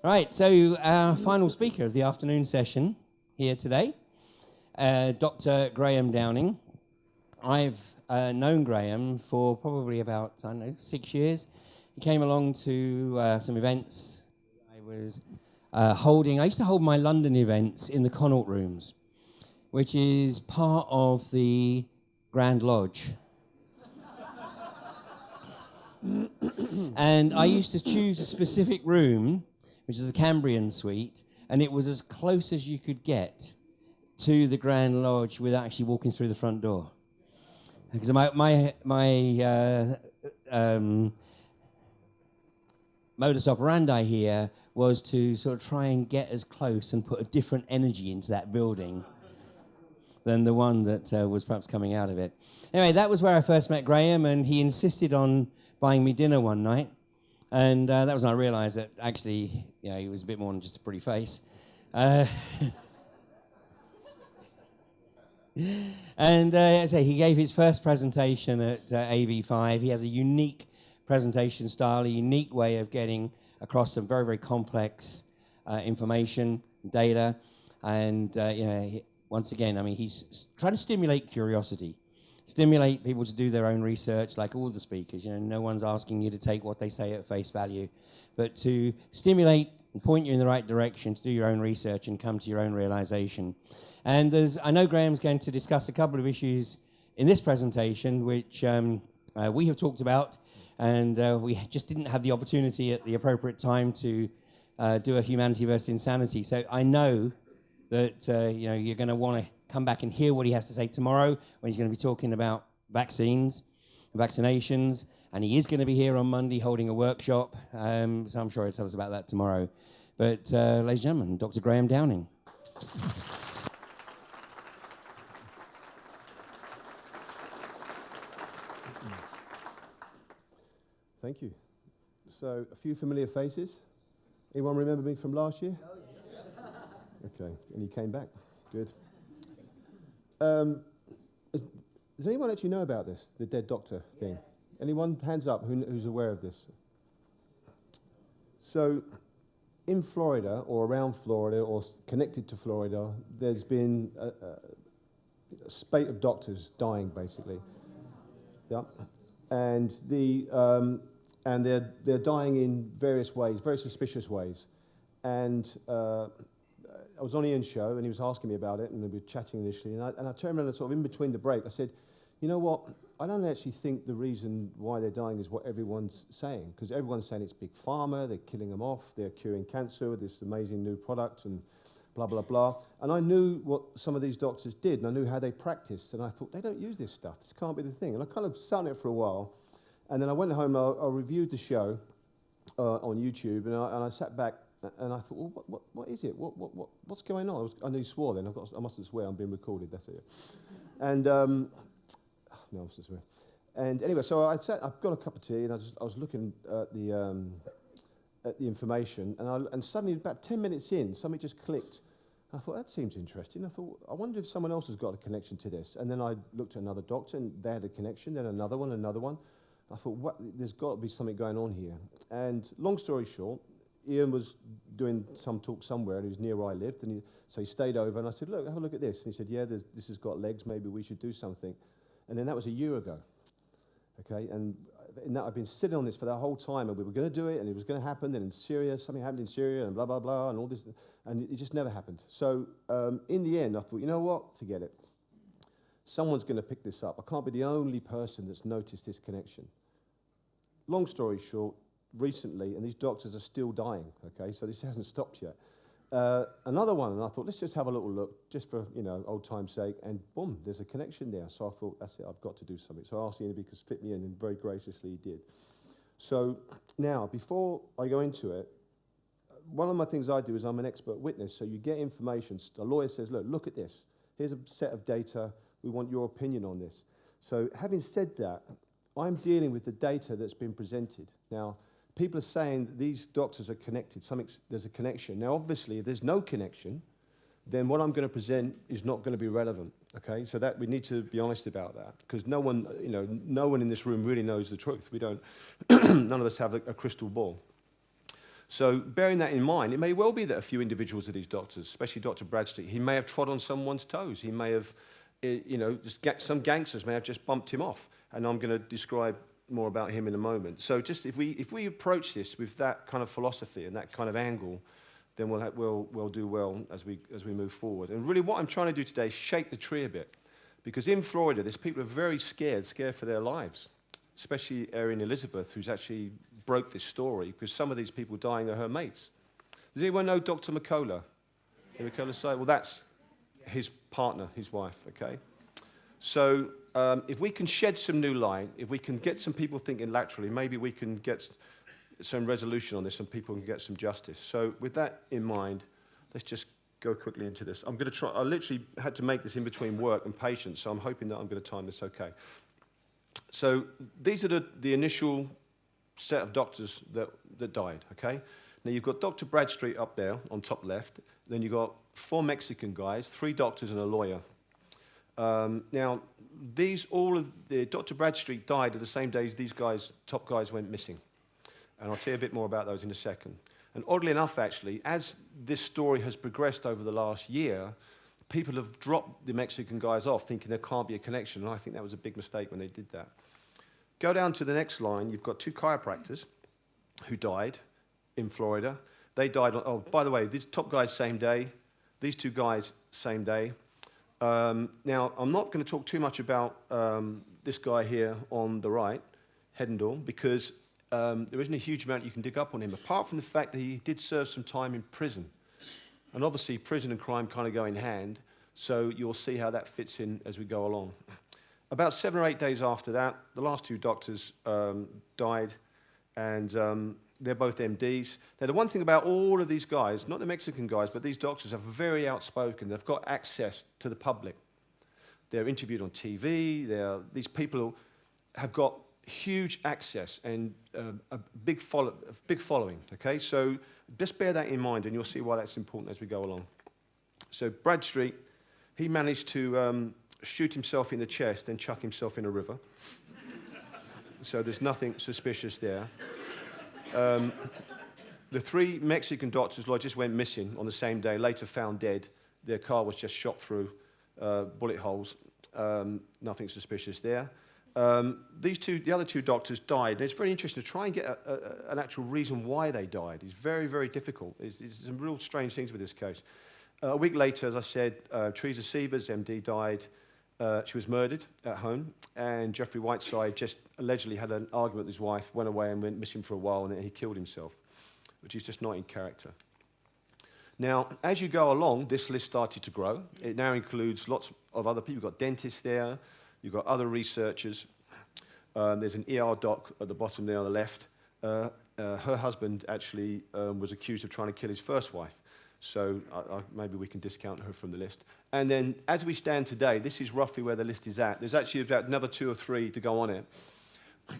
Right, so our final speaker of the afternoon session here today, Dr. GrahamDowning. I've known Graham for probably about, 6 years. He came along to some events I was holding. I used to hold my London events in the Connaught Rooms, which is part of the Grand Lodge. And I used to choose a specific room, which is a Cambrian suite, and it was as close as you could get to the Grand Lodge without actually walking through the front door. Because my modus operandi here was to sort of try and get as close and put a different energy into that building than the one that was perhaps coming out of it. Anyway, that was where I first met Graham, and he insisted on buying me dinner one night. And that was when I realized that actually, he was a bit more than just a pretty face. And as I say, he gave his first presentation at AV7. He has a unique presentation style, a unique way of getting across some very, very complex information, data. And, once again, he's trying to stimulate curiosity. Stimulate people to do their own research, like all the speakers. No one's asking you to take what they say at face value, but to stimulate and point you in the right direction to do your own research and come to your own realization. And I know Graham's going to discuss a couple of issues in this presentation, which we have talked about, and we just didn't have the opportunity at the appropriate time to do a humanity versus insanity. So I know that you're going to want to come back and hear what he has to say tomorrow when he's going to be talking about vaccines, vaccinations, and he is going to be here on Monday holding a workshop, so I'm sure he'll tell us about that tomorrow. But ladies and gentlemen, Dr. GrahamDowning. Thank you. So, a few familiar faces. Anyone remember me from last year? Oh, yes. Okay, and you came back. Good. Does anyone actually know about this, the dead doctor thing? Anyone? Hands up, who's aware of this? So, in Florida, or around Florida, or connected to Florida, there's been a spate of doctors dying, basically. Yeah, and they're dying in various ways, very suspicious ways. And I was on Ian's show, and he was asking me about it, and we were chatting initially, and I turned around and sort of in between the break, I said, you know what, I don't actually think the reason why they're dying is what everyone's saying, because everyone's saying it's big pharma, they're killing them off, they're curing cancer with this amazing new product, and blah, blah, blah. And I knew what some of these doctors did, and I knew how they practiced, and I thought, they don't use this stuff, this can't be the thing. And I kind of sat on it for a while, and then I went home, I reviewed the show on YouTube, and I sat back, and I thought, well, what is it? What's going on? I knew he swore then. I mustn't swear. I'm being recorded. That's it. And no, I mustn't swear. And anyway, so I've got a cup of tea, and I was looking at the information, and suddenly, about 10 minutes in, something just clicked. I thought, that seems interesting. I thought, I wonder if someone else has got a connection to this. And then I looked at another doctor, and they had a connection. Then another one. I thought, there's got to be something going on here. And long story short, Ian was doing some talk somewhere, and he was near where I lived, and so he stayed over, and I said, look, have a look at this. And he said, yeah, this has got legs, maybe we should do something. And then that was a year ago, okay? And in that, I've been sitting on this for that whole time, and we were going to do it, and it was going to happen, and in Syria, something happened in Syria, and blah, blah, blah, and all this, and it just never happened. So in the end, I thought, you know what, forget it. Someone's going to pick this up. I can't be the only person that's noticed this connection. Long story short, recently, and these doctors are still dying, okay, so this hasn't stopped yet. Another one, and I thought, let's just have a little look, just for, old time's sake, and boom, there's a connection there. So I thought, that's it, I've got to do something. So I asked Ian if he could fit me in, and very graciously he did. So now, before I go into it, one of my things I do is I'm an expert witness, so you get information. A lawyer says, look at this. Here's a set of data. We want your opinion on this. So having said that, I'm dealing with the data that's been presented. Now, people are saying that these doctors are connected. There's a connection. Now, obviously, if there's no connection, then what I'm going to present is not going to be relevant. Okay, so that we need to be honest about that, because no one in this room really knows the truth. We don't. None of us have a crystal ball. So bearing that in mind, it may well be that a few individuals of these doctors, especially Dr. Bradstreet, he may have trod on someone's toes. He may have, some gangsters may have just bumped him off. And I'm going to describe more about him in a moment. So just if we approach this with that kind of philosophy and that kind of angle, then we'll do well as we move forward. And really what I'm trying to do today is shake the tree a bit. Because in Florida, there's people who are very scared for their lives. Especially Erin Elizabeth, who's actually broke this story, because some of these people dying are her mates. Does anyone know Dr. McCullough? Yeah. McCullough side? Well, that's his partner, his wife, okay? So if we can shed some new light, if we can get some people thinking laterally, maybe we can get some resolution on this and people can get some justice. So with that in mind, let's just go quickly into this. I'm going to try, I literally had to make this in between work and patients, so I'm hoping that I'm going to time this okay. So these are the initial set of doctors that died, okay? Now you've got Dr. Bradstreet up there on top left, then you've got 4 Mexican guys, 3 doctors and a lawyer. Now, Dr. Bradstreet died at the same day as these guys, top guys, went missing. And I'll tell you a bit more about those in a second. And oddly enough, actually, as this story has progressed over the last year, people have dropped the Mexican guys off, thinking there can't be a connection, and I think that was a big mistake when they did that. Go down to the next line, you've got 2 chiropractors who died in Florida. They died on, oh, by the way, these top guys, same day. These 2 guys, same day. Now, I'm not going to talk too much about this guy here on the right, Hedendorf, because there isn't a huge amount you can dig up on him, apart from the fact that he did serve some time in prison. And obviously, prison and crime kind of go in hand, so you'll see how that fits in as we go along. About 7 or 8 days after that, the last 2 doctors died, and they're both MDs. Now, the one thing about all of these guys, not the Mexican guys, but these doctors are very outspoken. They've got access to the public. They're interviewed on TV. These people have got huge access and a big following, okay? So just bear that in mind, and you'll see why that's important as we go along. So Bradstreet, he managed to shoot himself in the chest and chuck himself in a river. So there's nothing suspicious there. The 3 Mexican doctors just went missing on the same day, later found dead. Their car was just shot through, bullet holes. Nothing suspicious there. The other 2 doctors died. And it's very interesting to try and get an actual reason why they died. It's very, very difficult. There's some real strange things with this case. A week later, as I said, Teresa Sievers, MD, died. She was murdered at home, and Jeffrey Whiteside just allegedly had an argument with his wife, went away and went missing for a while, and then he killed himself, which is just not in character. Now, as you go along, this list started to grow. It now includes lots of other people. You've got dentists there, you've got other researchers. There's an ER doc at the bottom there on the left. Her husband actually was accused of trying to kill his first wife. So maybe we can discount her from the list. And then, as we stand today, this is roughly where the list is at. There's actually about another 2 or 3 to go on it.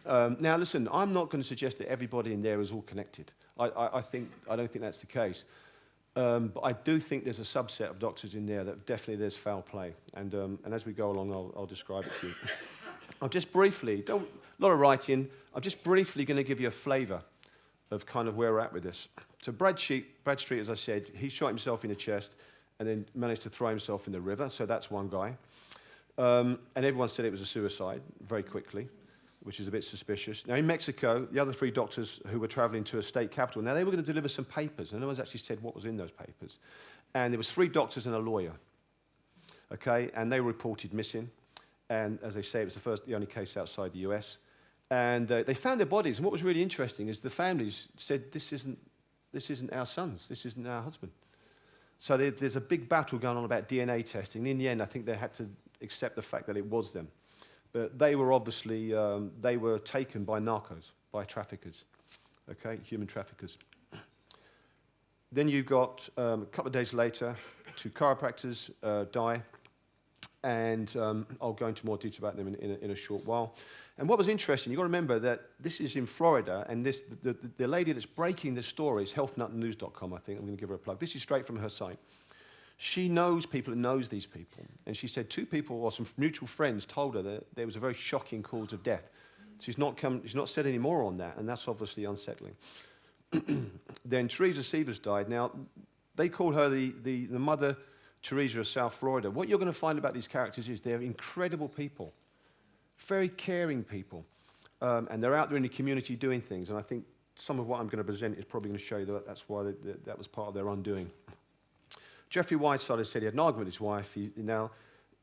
Now, listen, I'm not going to suggest that everybody in there is all connected. I don't think that's the case. But I do think there's a subset of doctors in there that definitely there's foul play. And as we go along, I'll describe it to you. I'll just briefly, a lot of writing, I'm just briefly going to give you a flavour of kind of where we're at with this. So Bradstreet, as I said, he shot himself in the chest and then managed to throw himself in the river. So that's one guy. And everyone said it was a suicide very quickly, which is a bit suspicious. Now, in Mexico, the other 3 doctors who were traveling to a state capital, now they were going to deliver some papers, and no one's actually said what was in those papers. And there was 3 doctors and a lawyer, okay? And they were reported missing. And as they say, it was the only case outside the US. And they found their bodies, and what was really interesting is the families said, this isn't our sons, this isn't our husband. So there's a big battle going on about DNA testing. In the end, I think they had to accept the fact that it was them. But they were obviously, they were taken by narcos, by traffickers, okay, human traffickers. Then you got, a couple of days later, 2 chiropractors die, and I'll go into more detail about them in a short while. And what was interesting, you've got to remember that this is in Florida, and the lady that's breaking this story is healthnutnews.com, I think. I'm going to give her a plug. This is straight from her site. She knows people and knows these people. And she said 2 people or some mutual friends told her that there was a very shocking cause of death. She's not said any more on that, and that's obviously unsettling. then Teresa Sievers died. Now, they call her the Mother Teresa of South Florida. What you're going to find about these characters is they're incredible people, very caring people, and they're out there in the community doing things. And I think some of what I'm going to present is probably going to show you that that's why that was part of their undoing. Jeffrey Whiteside has said he had an argument with his wife. Now,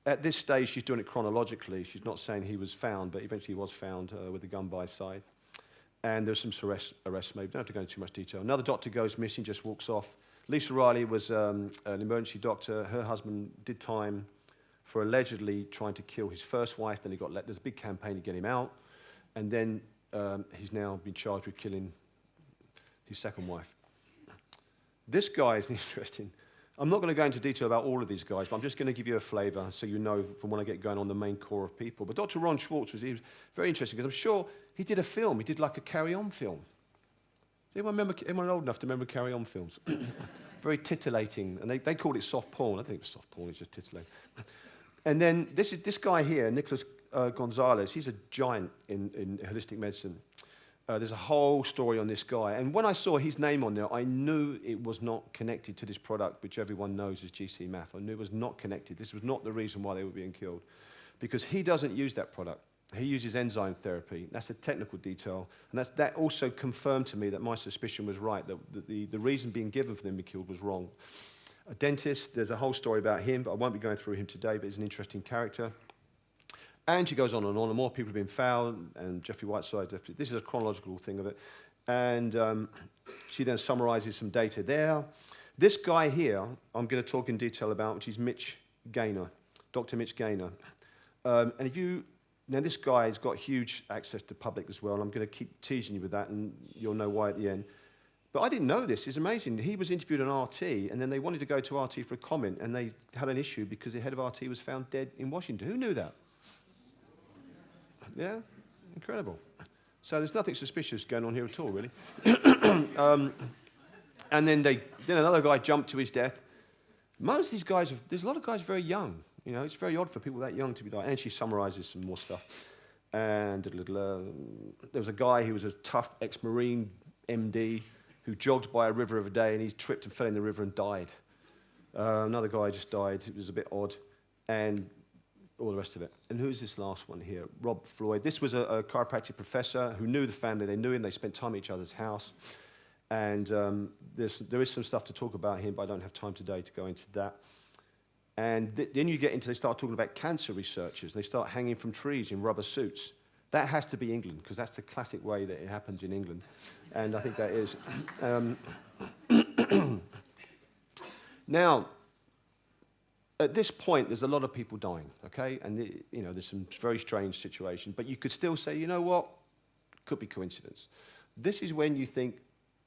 at this stage, she's doing it chronologically. She's not saying he was found, but eventually he was found with a gun by his side. And there's some arrests made. Don't have to go into too much detail. Another doctor goes missing, just walks off. Lisa Riley was an emergency doctor. Her husband did time for allegedly trying to kill his first wife. Then there's a big campaign to get him out. And then he's now been charged with killing his second wife. This guy is interesting. I'm not going to go into detail about all of these guys, but I'm just going to give you a flavor so you know from when I get going on the main core of people. But Dr. Ron Schwartz was very interesting because I'm sure he did a film. He did like a carry-on film. Does anyone old enough to remember carry-on films? Very titillating. And they called it soft porn. I don't think it was soft porn, it's just titillating. And then this guy here, Nicholas Gonzalez, he's a giant in holistic medicine. There's a whole story on this guy. And when I saw his name on there, I knew it was not connected to this product, which everyone knows as GC-MAF. I knew it was not connected. This was not the reason why they were being killed. Because he doesn't use that product. He uses enzyme therapy. That's a technical detail. And that also confirmed to me that my suspicion was right, that the reason being given for them to be killed was wrong. A dentist, there's a whole story about him, but I won't be going through him today, but he's an interesting character. And she goes on, and more people have been found, and Jeffrey Whiteside, this is a chronological thing of it. And she then summarizes some data there. This guy here, I'm going to talk in detail about, which is Mitch Gaynor, Dr. Mitch Gaynor. Now this guy has got huge access to public as well, and I'm going to keep teasing you with that, and you'll know why at the end. But I didn't know this. It's amazing. He was interviewed on RT, and then they wanted to go to RT for a comment, and they had an issue because the head of RT was found dead in Washington. Who knew that? Yeah? Incredible. So there's nothing suspicious going on here at all, really. And then another guy jumped to his death. Most of these guys, there's a lot of guys very young. You know, it's very odd for people that young to be dying. And she summarizes some more stuff. And there was a guy who was a tough ex-Marine MD who jogged by a river of a day, and he tripped and fell in the river and died. Another guy just died. It was a bit odd. And all the rest of it. And who's this last one here? Rob Floyd. This was a chiropractic professor who knew the family. They knew him. They spent time at each other's house. And there is some stuff to talk about him, but I don't have time today to go into that. And then you get into, they start talking about cancer researchers. They start hanging from trees in rubber suits. That has to be England, because that's the classic way that it happens in England. And I think that is. Now, at this point, there's a lot of people dying, okay? And there's some very strange situations. But you could still say, you know what? Could be coincidence. This is when you think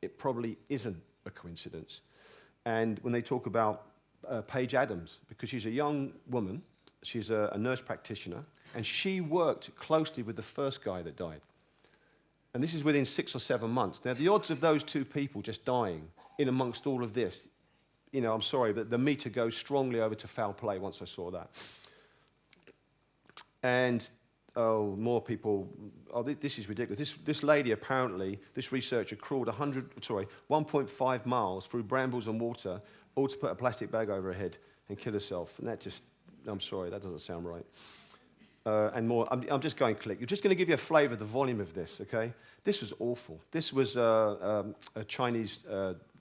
it probably isn't a coincidence. And when they talk about Paige Adams, because she's a young woman, she's a nurse practitioner, and she worked closely with the first guy that died. And this is within 6 or 7 months. Now, the odds of those two people just dying in amongst all of this, I'm sorry, but the meter goes strongly over to foul play once I saw that. And, more people, this is ridiculous. This lady, apparently, this researcher crawled 1.5 miles through brambles and water, all to put a plastic bag over her head and kill herself. And that just, I'm sorry, that doesn't sound right. And more, I'm just going click. I'm just going to give you a flavor of the volume of this, okay? This was awful. This was a Chinese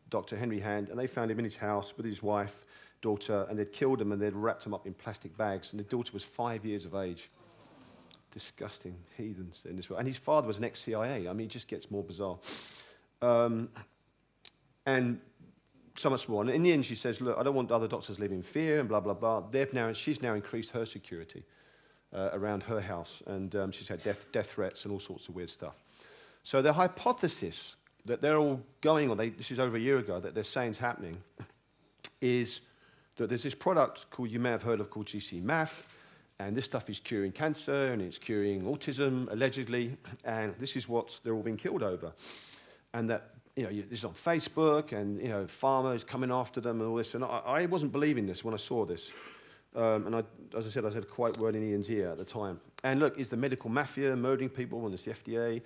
Dr. Henry Hand, and they found him in his house with his wife, daughter, and they'd killed him and they'd wrapped him up in plastic bags, and the daughter was 5 years of age. Disgusting heathens in this way. And his father was an ex-CIA. I mean, it just gets more bizarre. And so much more. And in the end, she says, look, I don't want other doctors living in fear and blah, blah, blah. She's now increased her security around her house, and she's had death threats and all sorts of weird stuff. So the hypothesis that they're all going on, this is over a year ago, that they're saying is happening, is that there's this product you may have heard of called GC-MAF, and this stuff is curing cancer, and it's curing autism, allegedly, and this is what they're all being killed over. And that, this is on Facebook, and, farmers coming after them and all this, and I wasn't believing this when I saw this. And as I said a quiet word in Ian's ear at the time. And look, it's the medical mafia murdering people, and it's the FDA.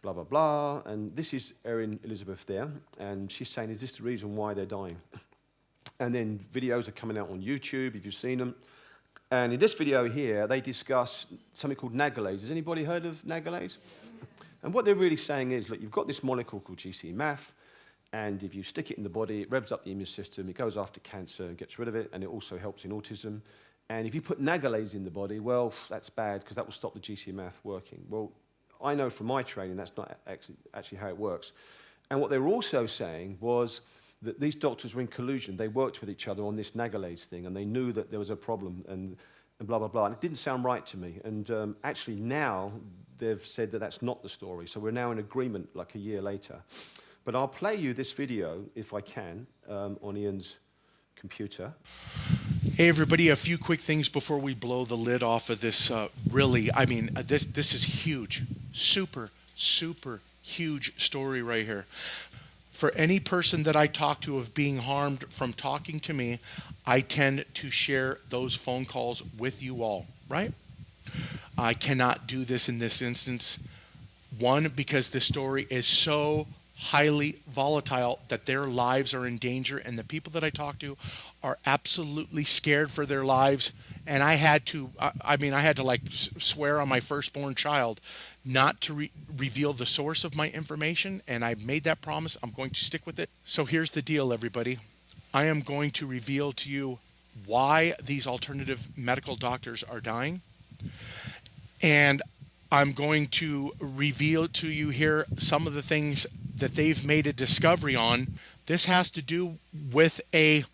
blah, blah, blah. And this is Erin Elizabeth there. And she's saying, is this the reason why they're dying? And then videos are coming out on YouTube, if you've seen them. And in this video here, they discuss something called nagalase. Has anybody heard of nagalase? And what they're really saying is, look, you've got this molecule called GC-MAF, and if you stick it in the body, it revs up the immune system, it goes after cancer and gets rid of it, and it also helps in autism. And if you put nagalase in the body, well, that's bad, because that will stop the GC-MAF working. Well, I know from my training that's not actually how it works. And what they were also saying was that these doctors were in collusion. They worked with each other on this nagalase thing, and they knew that there was a problem, and blah, blah, blah. And it didn't sound right to me. And actually now they've said that that's not the story. So we're now in agreement like a year later. But I'll play you this video, if I can, on Ian's computer. Hey everybody, a few quick things before we blow the lid off of this. This is huge. Super, super huge story right here. For any person that I talk to of being harmed from talking to me, I tend to share those phone calls with you all, right? I cannot do this in this instance. One, because the story is so highly volatile that their lives are in danger, and the people that I talk to are absolutely scared for their lives. And I had to like swear on my firstborn child not to reveal the source of my information, and I made that promise. I'm going to stick with it. So here's the deal, everybody. I am going to reveal to you why these alternative medical doctors are dying, and I'm going to reveal to you here some of the things that they've made a discovery on. This has to do with I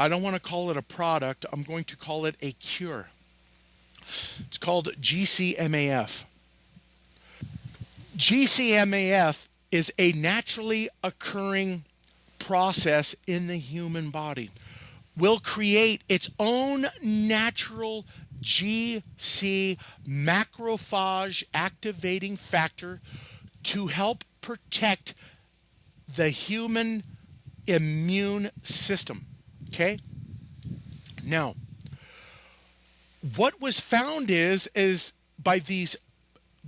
don't want to call it a product, I'm going to call it a cure. It's called GC-MAF. GC-MAF is a naturally occurring process in the human body. Will create its own natural GC macrophage activating factor to help protect the human immune system. Okay? Now, what was found is by these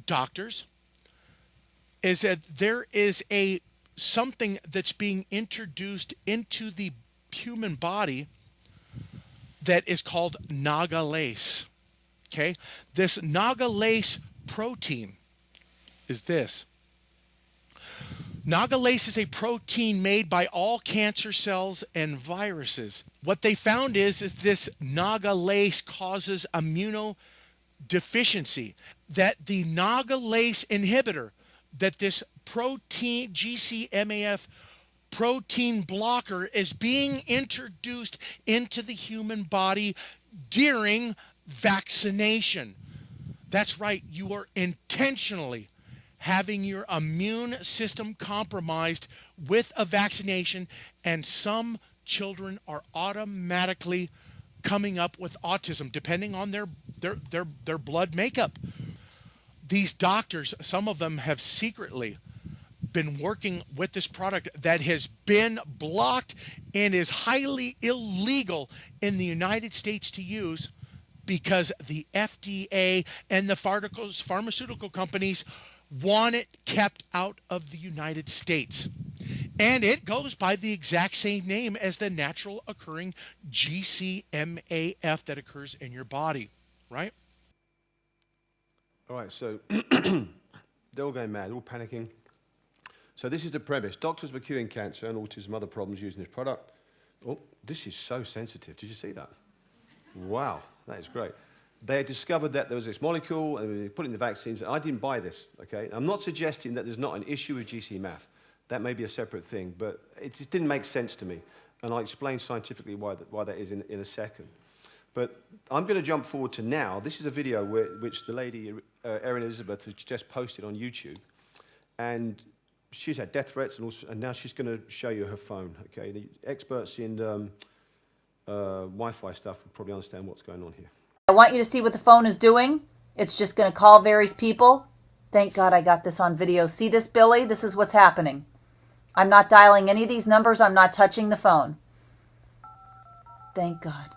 doctors is that there is something that's being introduced into the human body that is called nagalase. Okay? This nagalase protein is this. Nagalase is a protein made by all cancer cells and viruses. What they found is this nagalase causes immunodeficiency. That the nagalase inhibitor, that this protein, GC-MAF protein blocker, is being introduced into the human body during vaccination. That's right, you are intentionally having your immune system compromised with a vaccination, and some children are automatically coming up with autism depending on their blood makeup. These doctors, some of them have secretly been working with this product that has been blocked and is highly illegal in the United States to use, because the FDA and the pharmaceutical companies want it kept out of the United States. And it goes by the exact same name as the natural occurring GC-MAF that occurs in your body, right? All right, so they're all going mad, they're all panicking. So this is the premise. Doctors were curing cancer and autism, other problems using this product. Oh, this is so sensitive. Did you see that? Wow, that is great. They had discovered that there was this molecule, and they put it in the vaccines. I didn't buy this, okay? I'm not suggesting that there's not an issue with GC-MAF. That may be a separate thing, but it just didn't make sense to me. And I'll explain scientifically why that is in a second. But I'm going to jump forward to now. This is a video which the lady, Erin Elizabeth, has just posted on YouTube. And she's had death threats, and now she's going to show you her phone, okay? The experts in Wi-Fi stuff will probably understand what's going on here. I want you to see what the phone is doing. It's just going to call various people. Thank God I got this on video. See this, Billy? This is what's happening. I'm not dialing any of these numbers. I'm not touching the phone. Thank God.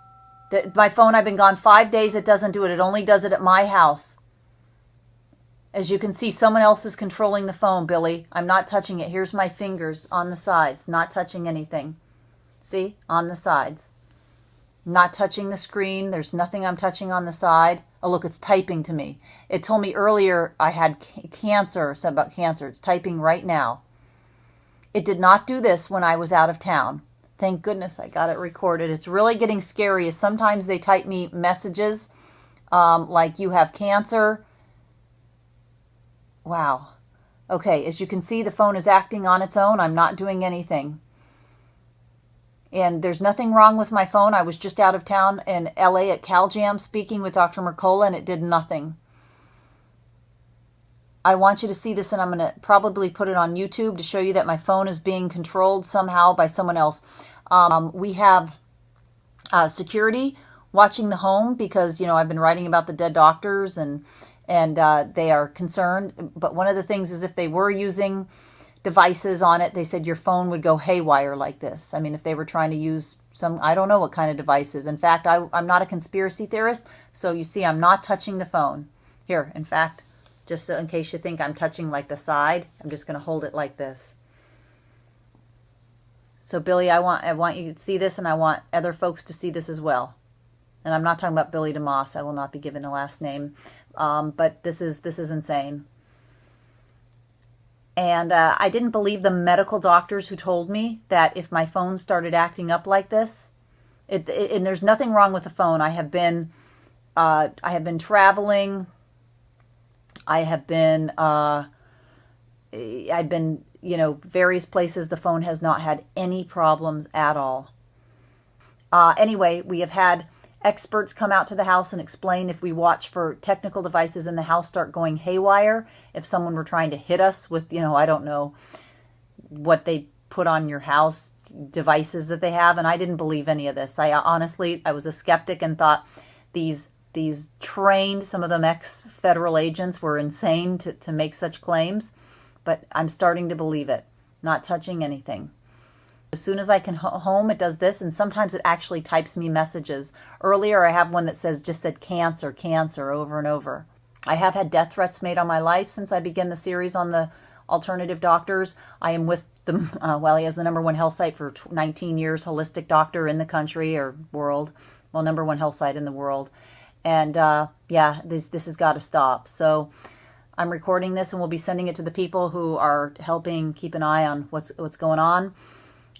My phone, I've been gone 5 days. It doesn't do it. It only does it at my house. As you can see, someone else is controlling the phone, Billy. I'm not touching it. Here's my fingers on the sides, not touching anything. See? On the sides. Not touching the screen. There's nothing I'm touching on the side. Oh, look, it's typing to me. It told me earlier I had cancer, something about cancer. It's typing right now. It did not do this when I was out of town. Thank goodness I got it recorded. It's really getting scary. Sometimes they type me messages like you have cancer. Wow. Okay, as you can see, the phone is acting on its own. I'm not doing anything. And there's nothing wrong with my phone. I was just out of town in LA at CalJam speaking with Dr. Mercola, and it did nothing. I want you to see this, and I'm going to probably put it on YouTube to show you that my phone is being controlled somehow by someone else. We have security watching the home because, you know, I've been writing about the dead doctors and they are concerned. But one of the things is if they were using devices on it, they said your phone would go haywire like this. I mean, if they were trying to use some, I don't know what kind of devices. In fact, I'm not a conspiracy theorist, so you see I'm not touching the phone. Here, in fact, just so in case you think I'm touching like the side, I'm just going to hold it like this. So Billy, I want you to see this, and I want other folks to see this as well. And I'm not talking about Billy DeMoss. I will not be given a last name. But this is insane. And I didn't believe the medical doctors who told me that if my phone started acting up like this, and there's nothing wrong with the phone. I have been traveling. I've been, you know, various places. The phone has not had any problems at all. Anyway, we have had experts come out to the house and explain if we watch for technical devices in the house start going haywire, if someone were trying to hit us with, you know, I don't know what they put on your house, devices that they have, and I didn't believe any of this. I was a skeptic and thought these trained, some of them ex-federal agents, were insane to make such claims, but I'm starting to believe it. Not touching anything. As soon as I can home, it does this, and sometimes it actually types me messages. Earlier, I have one that just said cancer, cancer, over and over. I have had death threats made on my life since I began the series on the alternative doctors. I am with them, he has the #1 health site for 19 years, holistic doctor in the country or world. Well, #1 health site in the world. And this has got to stop. So I'm recording this, and we'll be sending it to the people who are helping keep an eye on what's going on.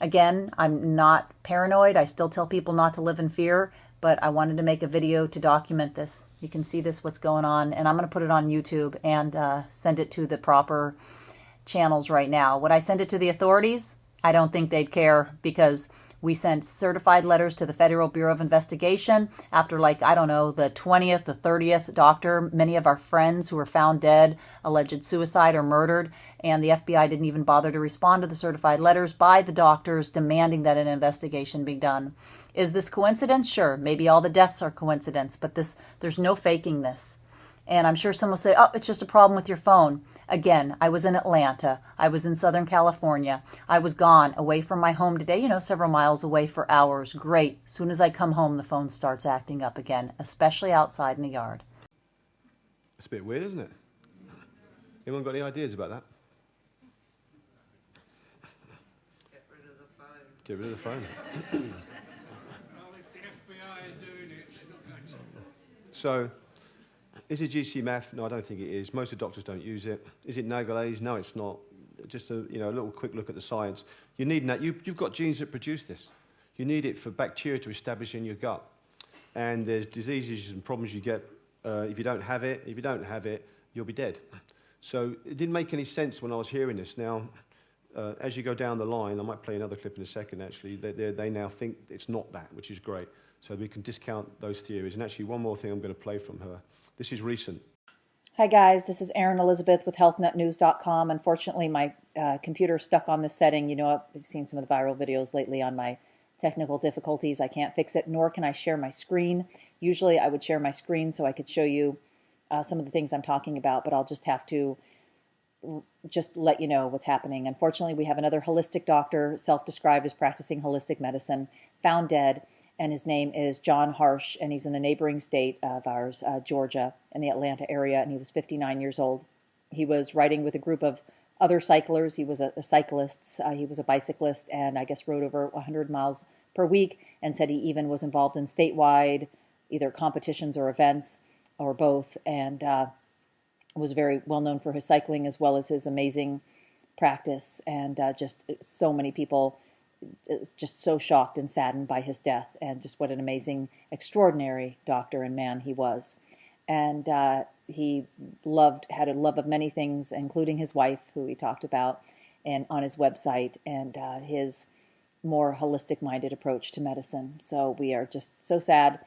Again, I'm not paranoid. I still tell people not to live in fear, but I wanted to make a video to document this. You can see what's going on, and I'm going to put it on YouTube and send it to the proper channels right now. Would I send it to the authorities? I don't think they'd care, because we sent certified letters to the Federal Bureau of Investigation after, the 20th, the 30th doctor. Many of our friends who were found dead, alleged suicide or murdered, and the FBI didn't even bother to respond to the certified letters by the doctors demanding that an investigation be done. Is this coincidence? Sure. Maybe all the deaths are coincidence, but there's no faking this. And I'm sure someone will say, oh, it's just a problem with your phone. Again, I was in Atlanta. I was in Southern California. I was gone, away from my home today, several miles away for hours. Great. As soon as I come home, the phone starts acting up again, especially outside in the yard. It's a bit weird, isn't it? Anyone got any ideas about that? Get rid of the phone. Get rid of the phone. Well, if the FBI are doing it, they're not going to. So, is it GCMAF? No, I don't think it is. Most of the doctors don't use it. Is it Nagalase? No, it's not. Just a little quick look at the science. You need that. You've got genes that produce this. You need it for bacteria to establish in your gut. And there's diseases and problems you get if you don't have it. If you don't have it, you'll be dead. So it didn't make any sense when I was hearing this. Now, as you go down the line, I might play another clip in a second, actually, they now think it's not that, which is great. So we can discount those theories. And actually, one more thing I'm going to play from her. This is recent. Hi guys, this is Erin Elizabeth with HealthNetNews.com. Unfortunately, my computer is stuck on this setting. I've seen some of the viral videos lately on my technical difficulties. I can't fix it, nor can I share my screen. Usually I would share my screen so I could show you some of the things I'm talking about, but I'll just have to let you know what's happening. Unfortunately, we have another holistic doctor, self-described as practicing holistic medicine, found dead. And his name is John Harsh, and he's in the neighboring state of ours, Georgia, in the Atlanta area, and he was 59 years old. He was riding with a group of other cyclers. He was a cyclist. He was a bicyclist, and I guess rode over 100 miles per week, and said he even was involved in statewide either competitions or events or both, and was very well known for his cycling as well as his amazing practice. And just so many people just so shocked and saddened by his death, and just what an amazing, extraordinary doctor and man he was. And he had a love of many things, including his wife, who he talked about and on his website, and his more holistic-minded approach to medicine. So we are just so sad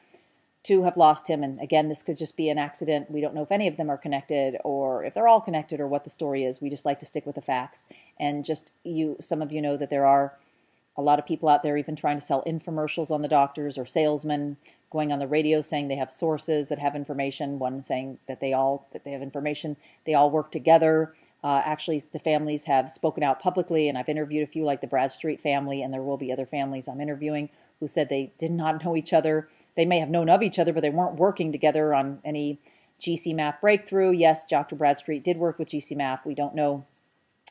to have lost him. And again, this could just be an accident. We don't know if any of them are connected, or if they're all connected, or what the story is. We just like to stick with the facts. And just some of you know that there are a lot of people out there even trying to sell infomercials on the doctors, or salesmen going on the radio saying they have sources that have information. One saying that they have information. They all work together. Actually, the families have spoken out publicly, and I've interviewed a few, like the Bradstreet family, and there will be other families I'm interviewing who said they did not know each other. They may have known of each other, but they weren't working together on any GCMAP breakthrough. Yes, Dr. Bradstreet did work with GCMAP. We don't know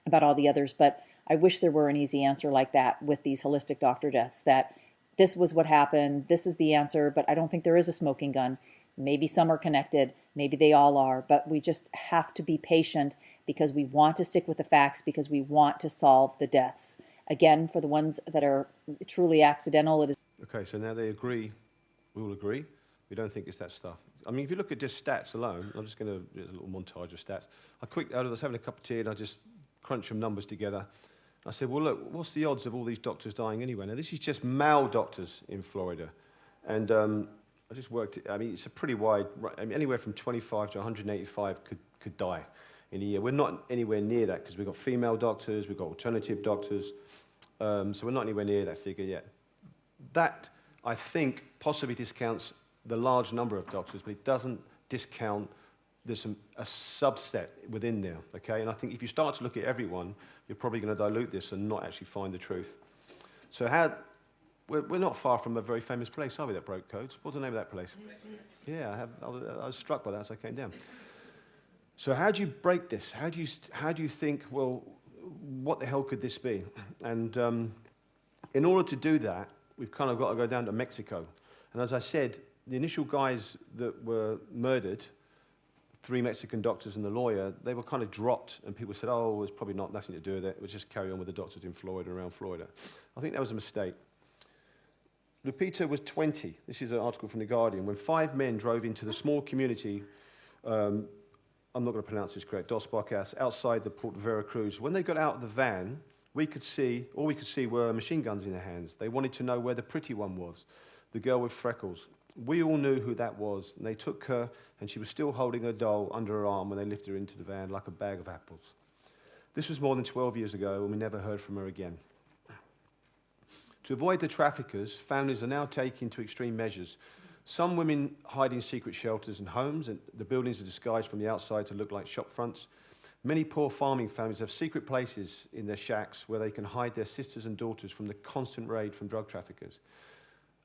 about all the others, but I wish there were an easy answer like that with these holistic doctor deaths, that this was what happened, this is the answer, but I don't think there is a smoking gun. Maybe some are connected, maybe they all are, but we just have to be patient, because we want to stick with the facts, because we want to solve the deaths. Again, for the ones that are truly accidental, it is... Okay, so now they agree, we all agree, we don't think it's that stuff. I mean, if you look at just stats alone, I'm just going to do a little montage of stats. I was having a cup of tea and I just crunched some numbers together. I said, well, look, what's the odds of all these doctors dying anyway? Now, this is just male doctors in Florida. And I just worked, I mean, it's a pretty wide, I mean, anywhere from 25 to 185 could die in a year. We're not anywhere near that, because we've got female doctors, we've got alternative doctors, so we're not anywhere near that figure yet. That, I think, possibly discounts the large number of doctors, but it doesn't discount there's a subset within there, okay? And I think if you start to look at everyone, you're probably going to dilute this and not actually find the truth. So we're not far from a very famous place, are we, that broke codes? What's the name of that place? Yeah, I was struck by that as I came down. So how do you break this? How do you think, well, what the hell could this be? And in order to do that, we've kind of got to go down to Mexico. And as I said, the initial guys that were murdered, 3 Mexican doctors and the lawyer, they were kind of dropped, and people said, oh, it's probably nothing to do with it. We'll just carry on with the doctors in Florida, around Florida. I think that was a mistake. Lupita was 20. This is an article from The Guardian. When 5 men drove into the small community, I'm not going to pronounce this correct, Dos Bocas, outside the port of Veracruz. When they got out of the van, all we could see were machine guns in their hands. They wanted to know where the pretty one was, the girl with freckles. We all knew who that was, and they took her, and she was still holding her doll under her arm when they lifted her into the van like a bag of apples. This was more than 12 years ago, and we never heard from her again. To avoid the traffickers, families are now taking to extreme measures. Some women hide in secret shelters and homes, and the buildings are disguised from the outside to look like shop fronts. Many poor farming families have secret places in their shacks where they can hide their sisters and daughters from the constant raid from drug traffickers.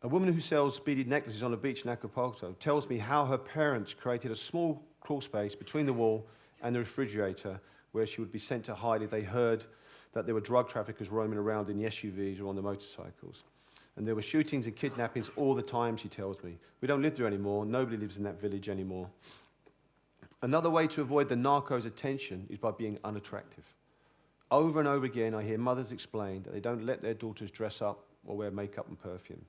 A woman who sells beaded necklaces on a beach in Acapulco tells me how her parents created a small crawl space between the wall and the refrigerator where she would be sent to hide if they heard that there were drug traffickers roaming around in the SUVs or on the motorcycles. And there were shootings and kidnappings all the time, she tells me. We don't live there anymore. Nobody lives in that village anymore. Another way to avoid the narcos' attention is by being unattractive. Over and over again, I hear mothers explain that they don't let their daughters dress up or wear makeup and perfume.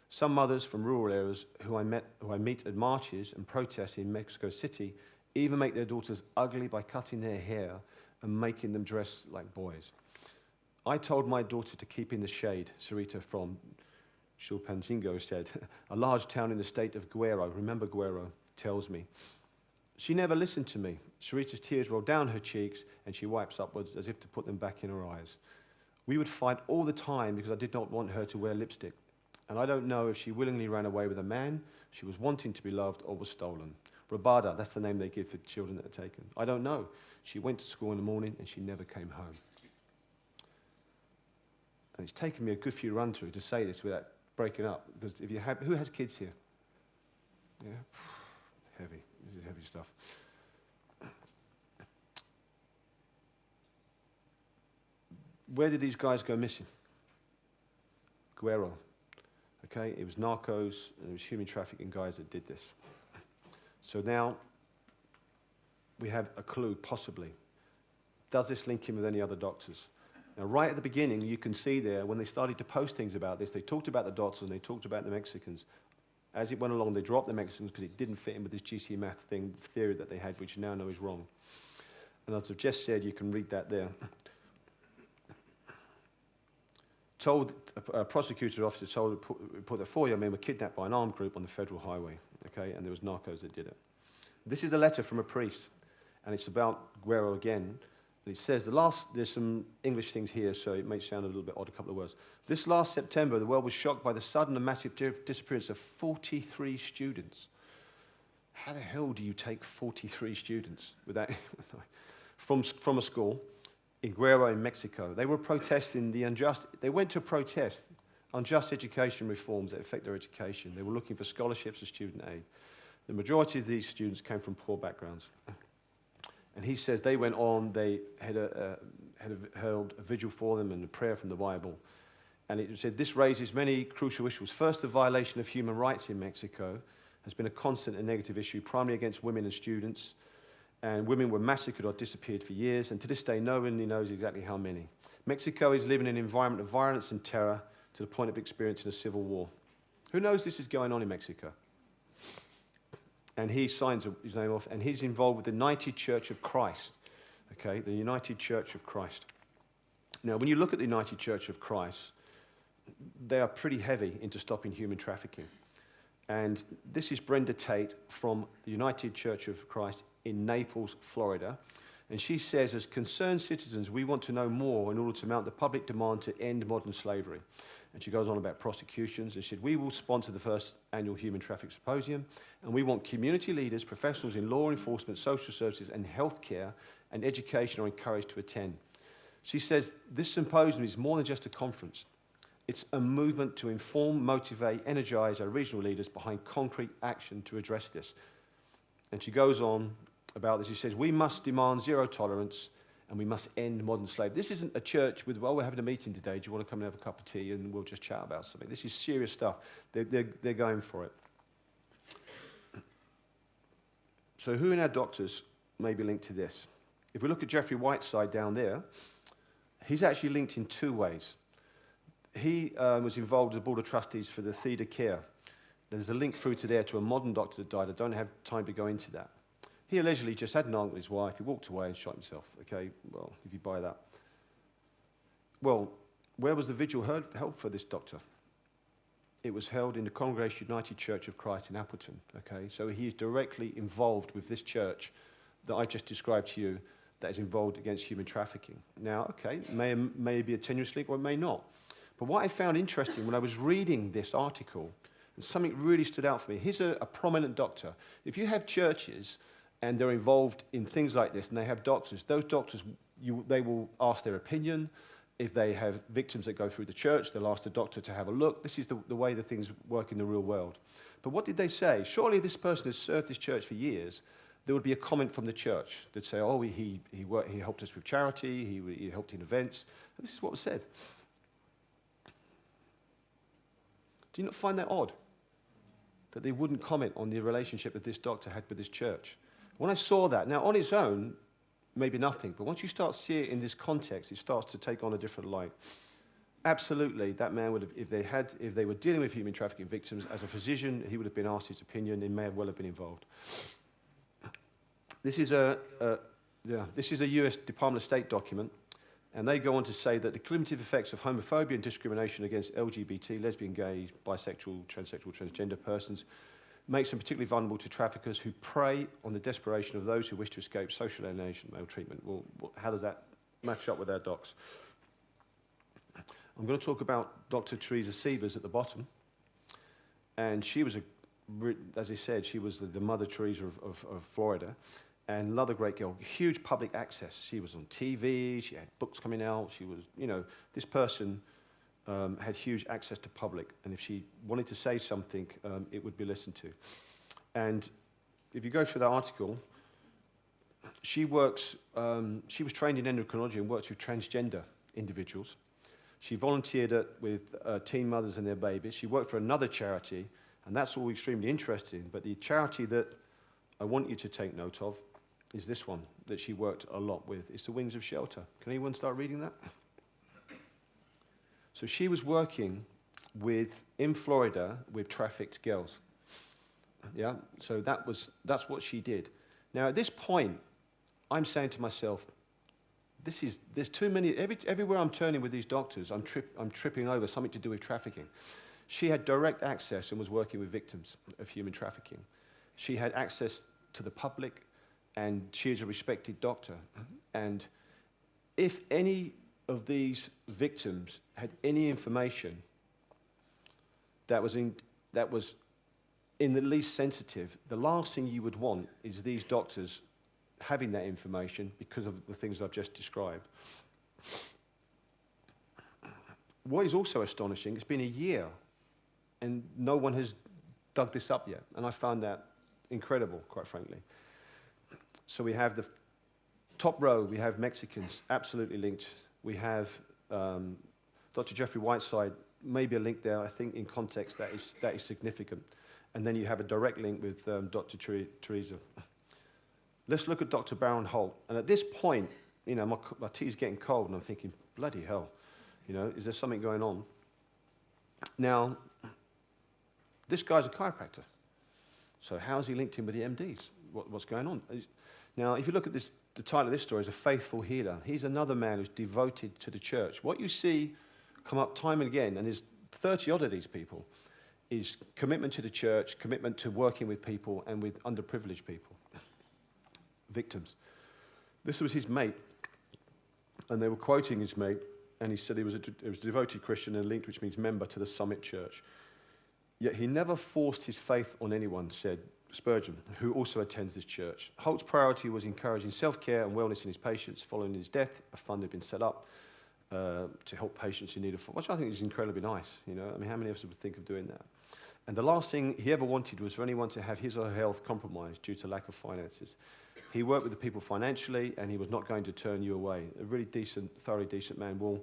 Some mothers from rural areas who I meet at marches and protests in Mexico City even make their daughters ugly by cutting their hair and making them dress like boys. I told my daughter to keep in the shade, Sarita from Chilpancingo said, a large town in the state of Guerrero, remember Guerrero, tells me. She never listened to me. Sarita's tears roll down her cheeks and she wipes upwards as if to put them back in her eyes. We would fight all the time because I did not want her to wear lipstick. And I don't know if she willingly ran away with a man, she was wanting to be loved, or was stolen. Rabada, that's the name they give for children that are taken. I don't know. She went to school in the morning and she never came home. And it's taken me a good few run-through to say this without breaking up, because if you have, who has kids here? Yeah, heavy. This is heavy stuff. where did these guys go missing? Guerrero. Okay, it was narcos and it was human trafficking guys that did this. So now we have a clue, possibly. Does this link him with any other doctors? Now, right at the beginning, you can see there, when they started to post things about this, they talked about the doctors and they talked about the Mexicans. As it went along, they dropped the Mexicans because it didn't fit in with this GC math theory that they had, which you now know is wrong. And as I've just said, you can read that there. A prosecutor's officer told report that 4 young men were kidnapped by an armed group on the federal highway, okay, and there was narcos that did it. This is a letter from a priest, and it's about Guerrero again. And it says, there's some English things here, so it may sound a little bit odd, a couple of words. This last September, the world was shocked by the sudden and massive disappearance of 43 students. How the hell do you take 43 students without from a school in Guerrero in Mexico? They were protesting they went to protest unjust education reforms that affect their education. They were looking for scholarships and student aid. The majority of these students came from poor backgrounds. And he says they went on, they held a vigil for them and a prayer from the Bible. And it said, this raises many crucial issues. First, the violation of human rights in Mexico has been a constant and negative issue, primarily against women and students. And women were massacred or disappeared for years, and to this day, no one knows exactly how many. Mexico is living in an environment of violence and terror to the point of experiencing a civil war. Who knows this is going on in Mexico? And he signs his name off, and he's involved with the United Church of Christ. Okay, the United Church of Christ. Now, when you look at the United Church of Christ, they are pretty heavy into stopping human trafficking. And this is Brenda Tate from the United Church of Christ in Naples, Florida. And she says, as concerned citizens, we want to know more in order to mount the public demand to end modern slavery. And she goes on about prosecutions and said, we will sponsor the first annual Human Traffic Symposium, and we want community leaders, professionals in law enforcement, social services, and healthcare and education are encouraged to attend. She says, this symposium is more than just a conference. It's a movement to inform, motivate, energize our regional leaders behind concrete action to address this. And she goes on about this. She says, we must demand zero tolerance and we must end modern slavery. This isn't a church with, well, we're having a meeting today. Do you want to come and have a cup of tea and we'll just chat about something? This is serious stuff. They're going for it. So who in our doctors may be linked to this? If we look at Jeffrey Whiteside down there, he's actually linked in 2 ways. He was involved as a board of trustees for the Theta Care. There's a link through to there to a modern doctor that died. I don't have time to go into that. He allegedly just had an argument with his wife. He walked away and shot himself. Okay, well, if you buy that. Well, where was the vigil held for this doctor? It was held in the Congregation United Church of Christ in Appleton. Okay, so he is directly involved with this church that I just described to you that is involved against human trafficking. Now, okay, may be a tenuous link or it may not. But what I found interesting when I was reading this article, and something really stood out for me, he's a prominent doctor. If you have churches and they're involved in things like this and they have doctors, those doctors, they will ask their opinion. If they have victims that go through the church, they'll ask the doctor to have a look. This is the way that things work in the real world. But what did they say? Surely this person has served this church for years. There would be a comment from the church. They'd say, oh, he helped us with charity, he helped in events. And this is what was said. Do you not find that odd? That they wouldn't comment on the relationship that this doctor had with this church. When I saw that, now on its own, maybe nothing, but once you start to see it in this context, it starts to take on a different light. Absolutely, that man would have, if they were dealing with human trafficking victims, as a physician, he would have been asked his opinion, he may well have been involved. This is a US Department of State document, and they go on to say that the cumulative effects of homophobia and discrimination against LGBT, lesbian, gay, bisexual, transsexual, transgender persons makes them particularly vulnerable to traffickers who prey on the desperation of those who wish to escape social alienation and maltreatment. Well, how does that match up with our docs? I'm going to talk about Dr. Teresa Sievers at the bottom. And she was, as I said, she was the Mother Teresa of Florida. And another great girl, huge public access. She was on TV, she had books coming out, she was, this person had huge access to public, and if she wanted to say something, it would be listened to. And if you go through that article, she was trained in endocrinology and works with transgender individuals. She volunteered with teen mothers and their babies. She worked for another charity, and that's all extremely interesting. But the charity that I want you to take note of is this one that she worked a lot with. It's the Wings of Shelter. Can anyone start reading that? So she was working in Florida with trafficked girls. Yeah, so that's what she did. Now at this point, I'm saying to myself, there's too many, everywhere I'm turning with these doctors, I'm tripping over something to do with trafficking. She had direct access and was working with victims of human trafficking. She had access to the public, and she is a respected doctor. And if any of these victims had any information that was in the least sensitive, the last thing you would want is these doctors having that information because of the things I've just described. What is also astonishing, it's been a year and no one has dug this up yet. And I found that incredible, quite frankly. So we have the top row, we have Mexicans, absolutely linked. We have Dr. Jeffrey Whiteside, maybe a link there, I think in context that is significant. And then you have a direct link with Dr. Teresa. Let's look at Dr. Baron Holt. And at this point, you know, my tea's getting cold and I'm thinking, bloody hell, you know, is there something going on? Now, this guy's a chiropractor. So how is he linked in with the MDs? What's going on? Now, if you look at this, the title of this story is A Faithful Healer. He's another man who's devoted to the church. What you see come up time and again, and there's 30 odd of these people, is commitment to the church, commitment to working with people and with underprivileged people, victims. This was his mate, and they were quoting his mate, and he said he was a devoted Christian and linked, which means member to the Summit Church. Yet he never forced his faith on anyone, said Spurgeon, who also attends this church. Holt's priority was encouraging self-care and wellness in his patients. Following his death, a fund had been set up to help patients in need of, which I think is incredibly nice. You know, I mean, how many of us would think of doing that? And the last thing he ever wanted was for anyone to have his or her health compromised due to lack of finances. He worked with the people financially, and he was not going to turn you away. A really decent, thoroughly decent man. Well,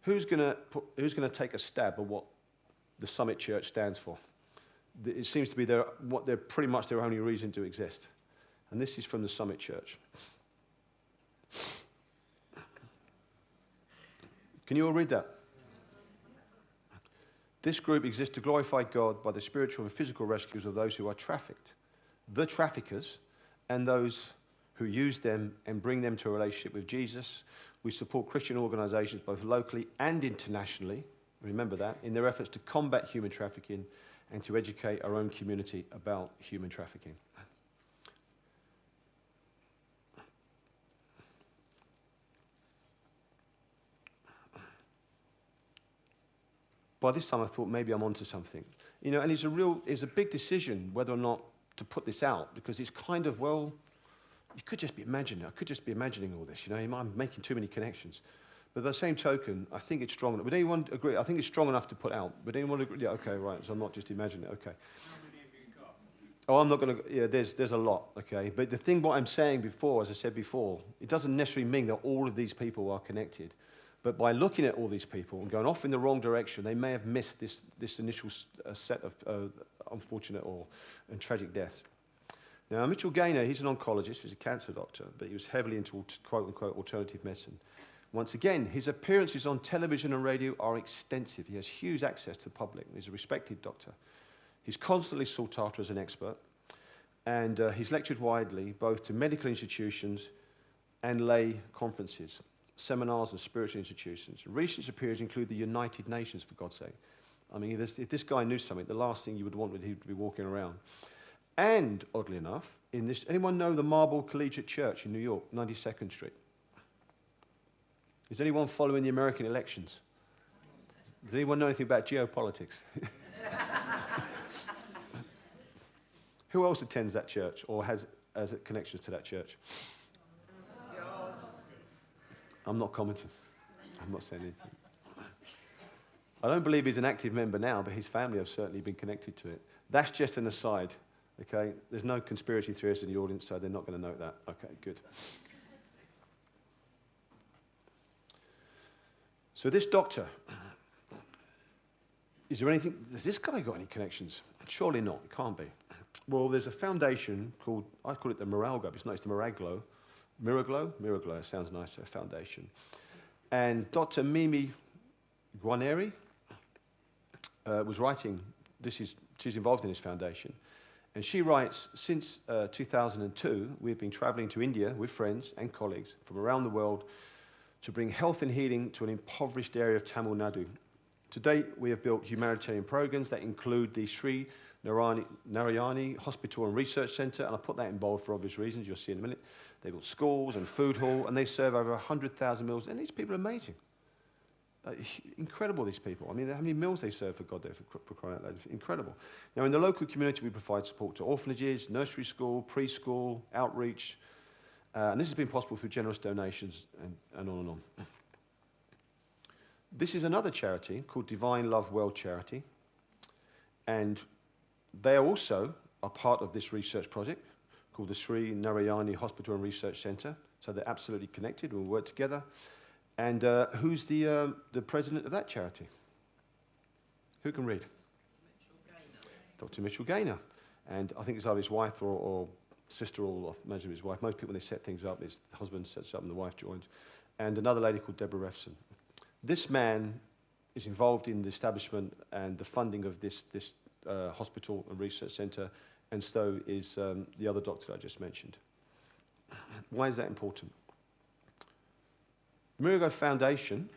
who's going to take a stab at what the Summit Church stands for? It seems to be they're pretty much their only reason to exist. And this is from the Summit Church. Can you all read that? This group exists to glorify God by the spiritual and physical rescues of those who are trafficked, the traffickers, and those who use them and bring them to a relationship with Jesus. We support Christian organizations both locally and internationally, remember that, in their efforts to combat human trafficking and to educate our own community about human trafficking. By this time I thought maybe I'm onto something. You know, and it's a big decision whether or not to put this out, because it's kind of, well, you could just be imagining. I could just be imagining all this, you know, I'm making too many connections. But by the same token, I think it's strong enough. Would anyone agree? I think it's strong enough to put out. Would anyone agree? Yeah, okay, right. So I'm not just imagining it, okay. How many have you got? Oh, I'm not going to, yeah, there's a lot, okay. But the thing, what I'm saying before, as I said before, it doesn't necessarily mean that all of these people are connected. But by looking at all these people and going off in the wrong direction, they may have missed this initial set of unfortunate and tragic deaths. Now, Mitchell Gaynor, he's an oncologist, he's a cancer doctor, but he was heavily into quote-unquote alternative medicine. Once again, his appearances on television and radio are extensive. He has huge access to the public. He's a respected doctor. He's constantly sought after as an expert, and he's lectured widely, both to medical institutions and lay conferences, seminars and spiritual institutions. Recent appearances include the United Nations, for God's sake. I mean, if this guy knew something, the last thing you would want would he be walking around. And, oddly enough, anyone know the Marble Collegiate Church in New York, 92nd Street? Is anyone following the American elections? Does anyone know anything about geopolitics? Who else attends that church or has connections to that church? I'm not commenting. I'm not saying anything. I don't believe he's an active member now, but his family have certainly been connected to it. That's just an aside, okay? There's no conspiracy theorists in the audience, so they're not going to note that. Okay, good. So this doctor, is there anything, has this guy got any connections? Surely not, it can't be. Well, there's a foundation called, I call it the Miraglo, but it's not, it's the Miraglo. Miraglo, it sounds nicer, foundation. And Dr. Mimi Guarneri was writing, she's involved in this foundation, and she writes, since 2002, we've been traveling to India with friends and colleagues from around the world to bring health and healing to an impoverished area of Tamil Nadu. To date, we have built humanitarian programs that include the Sri Narayani Hospital and Research Center, and I put that in bold for obvious reasons, you'll see in a minute. They built schools and food hall, and they serve over 100,000 meals, and these people are amazing. Incredible, these people. I mean, how many meals they serve, for God, for crying out loud. Incredible. Now, in the local community, we provide support to orphanages, nursery school, preschool, outreach, and this has been possible through generous donations and on and on. This is another charity called Divine Love World Charity, and they are also a part of this research project called the Sri Narayani Hospital and Research Center, so they're absolutely connected, we'll work together. And who's the president of that charity? Who can read? Dr. Mitchell Gaynor. And I think it's either his wife or sister or maybe his wife. Most people, when they set things up, the husband sets up and the wife joins. And another lady called Deborah Refson. This man is involved in the establishment and the funding of this hospital and research center, and so is the other doctor that I just mentioned. Why is that important? The Mirago Foundation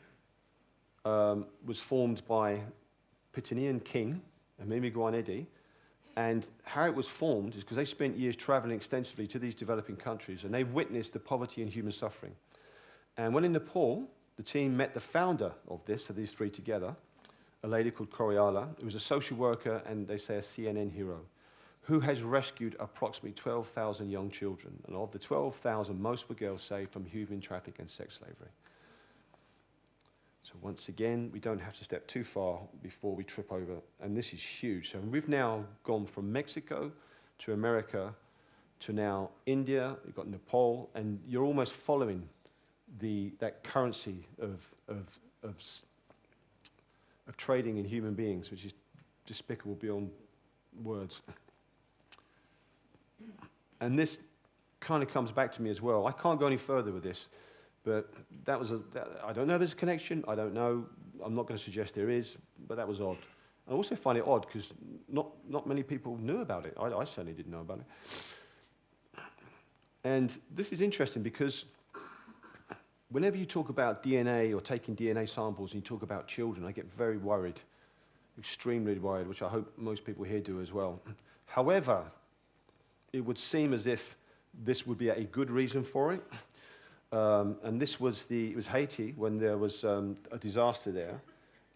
was formed by Pitinian King and Mimi Guarneri, and how it was formed is because they spent years traveling extensively to these developing countries, and they witnessed the poverty and human suffering. And when in Nepal, the team met the founder of this, so these three together, a lady called Coriala, who was a social worker and they say a CNN hero, who has rescued approximately 12,000 young children. And of the 12,000, most were girls saved from human trafficking and sex slavery. So once again, we don't have to step too far before we trip over, and this is huge. So we've now gone from Mexico to America to now India, you've got Nepal, and you're almost following that currency of trading in human beings, which is despicable beyond words. And this kind of comes back to me as well. I can't go any further with this, but I don't know if there's a connection. I don't know. I'm not going to suggest there is, but that was odd. I also find it odd because not many people knew about it. I certainly didn't know about it. And this is interesting because whenever you talk about DNA or taking DNA samples and you talk about children, I get very worried, extremely worried, which I hope most people here do as well. However, it would seem as if this would be a good reason for it. And it was Haiti when there was a disaster there,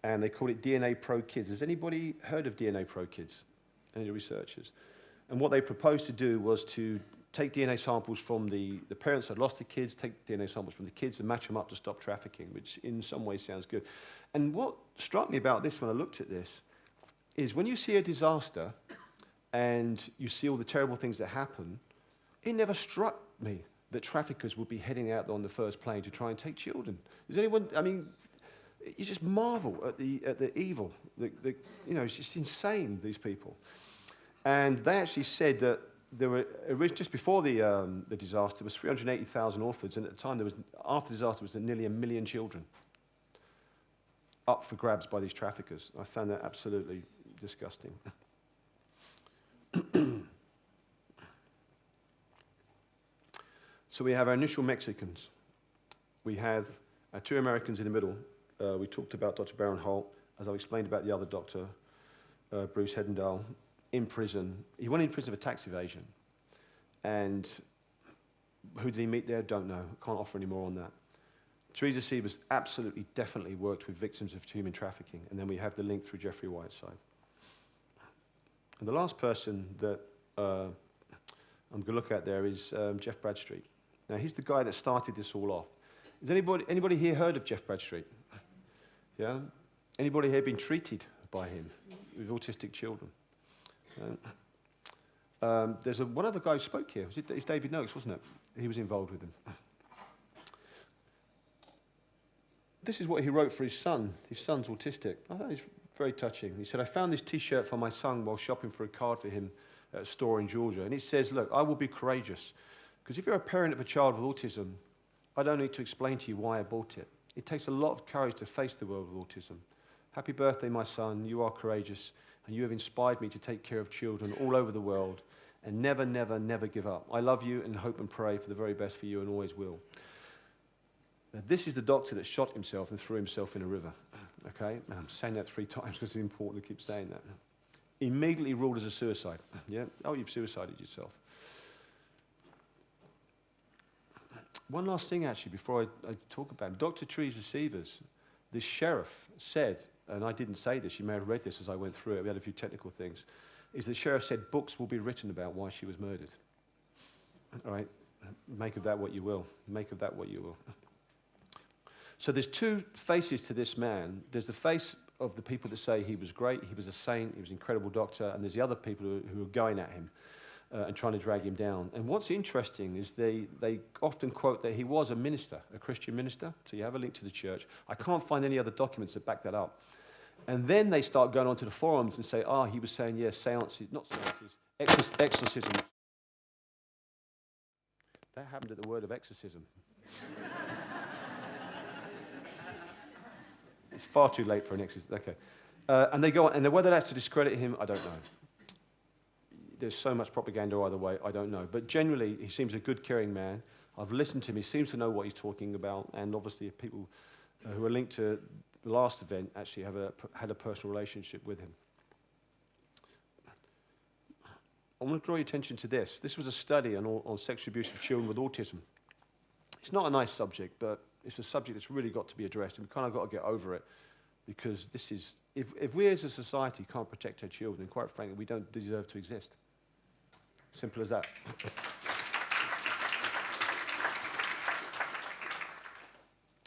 and they called it DNA Pro Kids. Has anybody heard of DNA Pro Kids? Any of the researchers? And what they proposed to do was to take DNA samples from the parents that lost the kids, take DNA samples from the kids and match them up to stop trafficking, which in some ways sounds good. And what struck me about this when I looked at this is when you see a disaster and you see all the terrible things that happen, it never struck me that traffickers would be heading out on the first plane to try and take children. Does anyone, I mean, you just marvel at the evil. It's just insane, these people. And they actually said that there were, just before the disaster, there was 380,000 orphans, and at the time, after the disaster, there was nearly 1 million children up for grabs by these traffickers. I found that absolutely disgusting. So we have our initial Mexicans. We have our 2 Americans in the middle. We talked about Dr. Baron Holt, as I've explained about the other doctor, Bruce Hedendahl, in prison. He went in prison for tax evasion. And who did he meet there? Don't know. Can't offer any more on that. Teresa Sievers absolutely, definitely worked with victims of human trafficking. And then we have the link through Jeffrey Whiteside. And the last person that I'm going to look at there is Jeff Bradstreet. Now, he's the guy that started this all off. Has anybody here heard of Jeff Bradstreet? Yeah? Anybody here been treated by him with autistic children? There's one other guy who spoke here. It's David Noakes, wasn't it? He was involved with him. this is what he wrote for his son. His son's autistic. I thought it was very touching. He said, I found this T-shirt for my son while shopping for a card for him at a store in Georgia. And it says, look, I will be courageous. Because if you're a parent of a child with autism, I don't need to explain to you why I bought it. It takes a lot of courage to face the world with autism. Happy birthday, my son. You are courageous. And you have inspired me to take care of children all over the world. And never, never, never give up. I love you and hope and pray for the very best for you and always will. Now, this is the doctor that shot himself and threw himself in a river. Okay? And I'm saying that 3 times because it's important to keep saying that. Immediately ruled as a suicide. Yeah? Oh, you've suicided yourself. One last thing, actually, before I talk about him. Dr. Teresa Sievers, the sheriff, said, and I didn't say this, you may have read this as I went through it, we had a few technical things, is the sheriff said books will be written about why she was murdered. All right? Make of that what you will. Make of that what you will. So there's 2 faces to this man. There's the face of the people that say he was great, he was a saint, he was an incredible doctor, and there's the other people who are going at him and trying to drag him down. And what's interesting is they often quote that he was a minister, a Christian minister, so you have a link to the church. I can't find any other documents that back that up. And then they start going onto the forums and say, he was saying, yes, seances, not seances, exorcisms. That happened at the word of exorcism. It's far too late for an exorcism. Okay. And they go on, and whether that's to discredit him, I don't know. There's so much propaganda either way, I don't know. But generally, he seems a good, caring man. I've listened to him. He seems to know what he's talking about. And obviously, people who are linked to the last event actually had a personal relationship with him. I want to draw your attention to this. This was a study on sexual abuse of children with autism. It's not a nice subject, but it's a subject that's really got to be addressed. And we've kind of got to get over it. Because this is, if we as a society can't protect our children, quite frankly, we don't deserve to exist. Simple as that.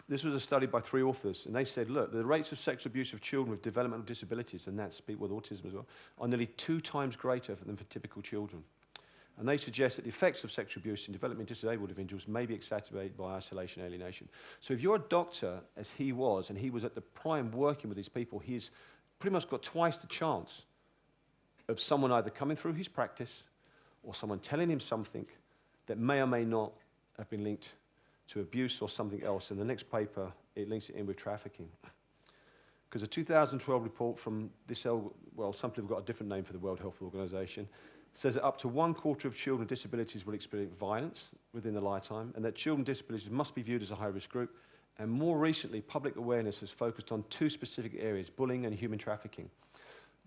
This was a study by 3 authors, and they said, look, the rates of sexual abuse of children with developmental disabilities, and that's people with autism as well, are nearly 2 times greater than for typical children. And they suggest that the effects of sexual abuse in developmentally disabled individuals may be exacerbated by isolation and alienation. So if you're a doctor, as he was, and he was at the prime working with these people, he's pretty much got twice the chance of someone either coming through his practice or someone telling him something that may or may not have been linked to abuse or something else. In the next paper, it links it in with trafficking. Because a 2012 report from this, well, some people have got a different name for the World Health Organization, says that up to 1/4 of children with disabilities will experience violence within their lifetime, and that children with disabilities must be viewed as a high-risk group. And more recently, public awareness has focused on 2 specific areas, bullying and human trafficking.